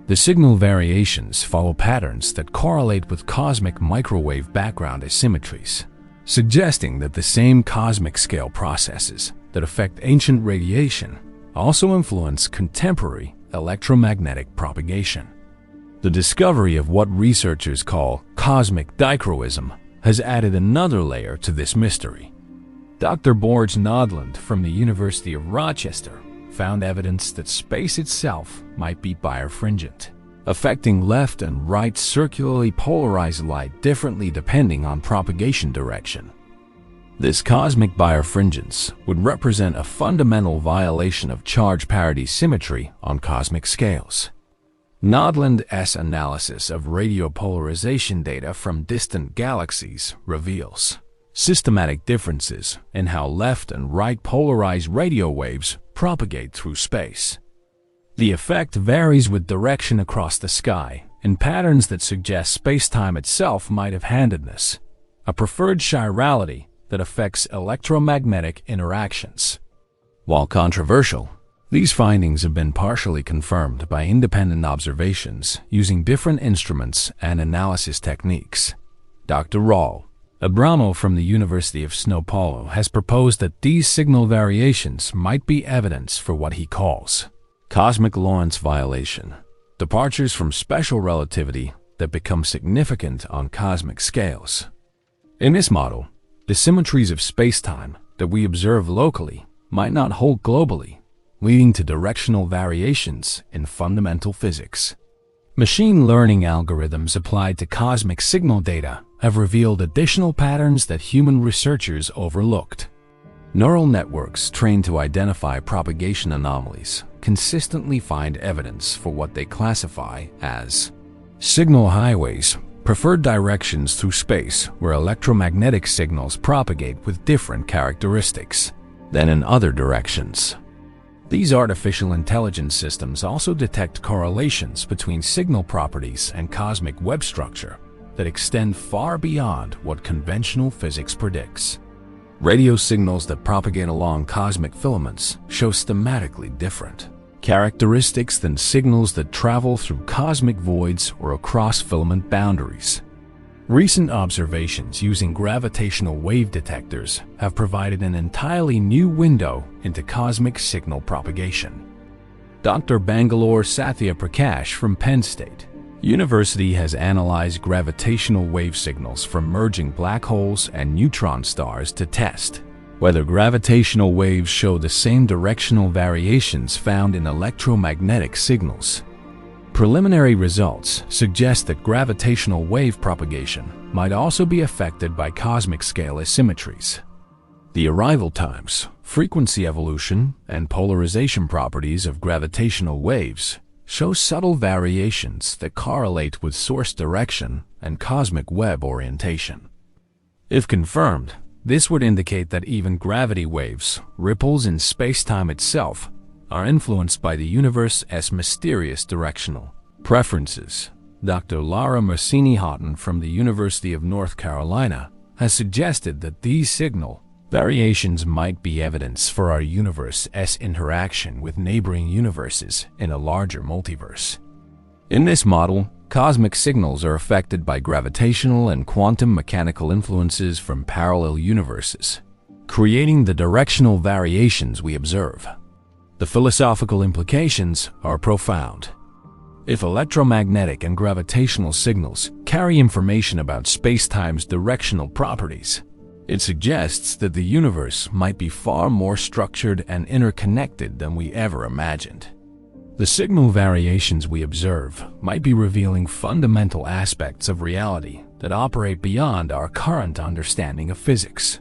A: The signal variations follow patterns that correlate with cosmic microwave background asymmetries, suggesting that the same cosmic scale processes that affect ancient radiation also influence contemporary electromagnetic propagation. The discovery of what researchers call cosmic dichroism has added another layer to this mystery. Dr. Borge Nodland from the University of Rochester found evidence that space itself might be birefringent, affecting left and right circularly polarized light differently depending on propagation direction. This cosmic birefringence would represent a fundamental violation of charge parity symmetry on cosmic scales. Nodland's analysis of radiopolarization data from distant galaxies reveals systematic differences in how left and right polarized radio waves propagate through space. The effect varies with direction across the sky in patterns that suggest spacetime itself might have handedness, a preferred chirality that affects electromagnetic interactions. While controversial, these findings have been partially confirmed by independent observations using different instruments and analysis techniques. Dr. Raul Abramo from the University of São Paulo has proposed that these signal variations might be evidence for what he calls cosmic Lorentz violation, departures from special relativity that become significant on cosmic scales. In this model, the symmetries of spacetime that we observe locally might not hold globally, leading to directional variations in fundamental physics. Machine learning algorithms applied to cosmic signal data have revealed additional patterns that human researchers overlooked. Neural networks trained to identify propagation anomalies consistently find evidence for what they classify as signal highways, preferred directions through space where electromagnetic signals propagate with different characteristics than in other directions. These artificial intelligence systems also detect correlations between signal properties and cosmic web structure that extend far beyond what conventional physics predicts. Radio signals that propagate along cosmic filaments show schematically different characteristics than signals that travel through cosmic voids or across filament boundaries. Recent observations using gravitational wave detectors have provided an entirely new window into cosmic signal propagation. Dr. Bangalore Sathya Prakash from Penn State University has analyzed gravitational wave signals from merging black holes and neutron stars to test whether gravitational waves show the same directional variations found in electromagnetic signals. Preliminary results suggest that gravitational wave propagation might also be affected by cosmic scale asymmetries. The arrival times, frequency evolution, and polarization properties of gravitational waves show subtle variations that correlate with source direction and cosmic web orientation. If confirmed, this would indicate that even gravity waves, ripples in space-time itself, are influenced by the universe's mysterious directional preferences. Dr. Laura Mercini-Houghton from the University of North Carolina has suggested that these signal variations might be evidence for our universe's interaction with neighboring universes in a larger multiverse. In this model, cosmic signals are affected by gravitational and quantum mechanical influences from parallel universes, creating the directional variations we observe. The philosophical implications are profound. If electromagnetic and gravitational signals carry information about spacetime's directional properties, it suggests that the universe might be far more structured and interconnected than we ever imagined. The signal variations we observe might be revealing fundamental aspects of reality that operate beyond our current understanding of physics.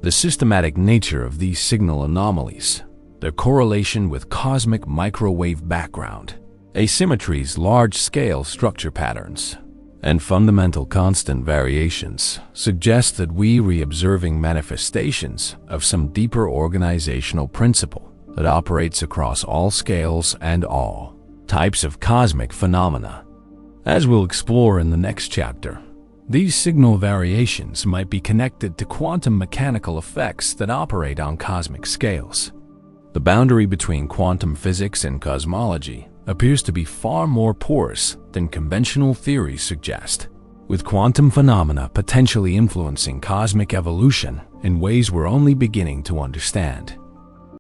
A: The systematic nature of these signal anomalies, their correlation with cosmic microwave background, asymmetries, large-scale structure patterns, and fundamental constant variations suggest that we are observing manifestations of some deeper organizational principle that operates across all scales and all types of cosmic phenomena. As we'll explore in the next chapter, these signal variations might be connected to quantum mechanical effects that operate on cosmic scales. The boundary between quantum physics and cosmology appears to be far more porous than conventional theories suggest, with quantum phenomena potentially influencing cosmic evolution in ways we're only beginning to understand.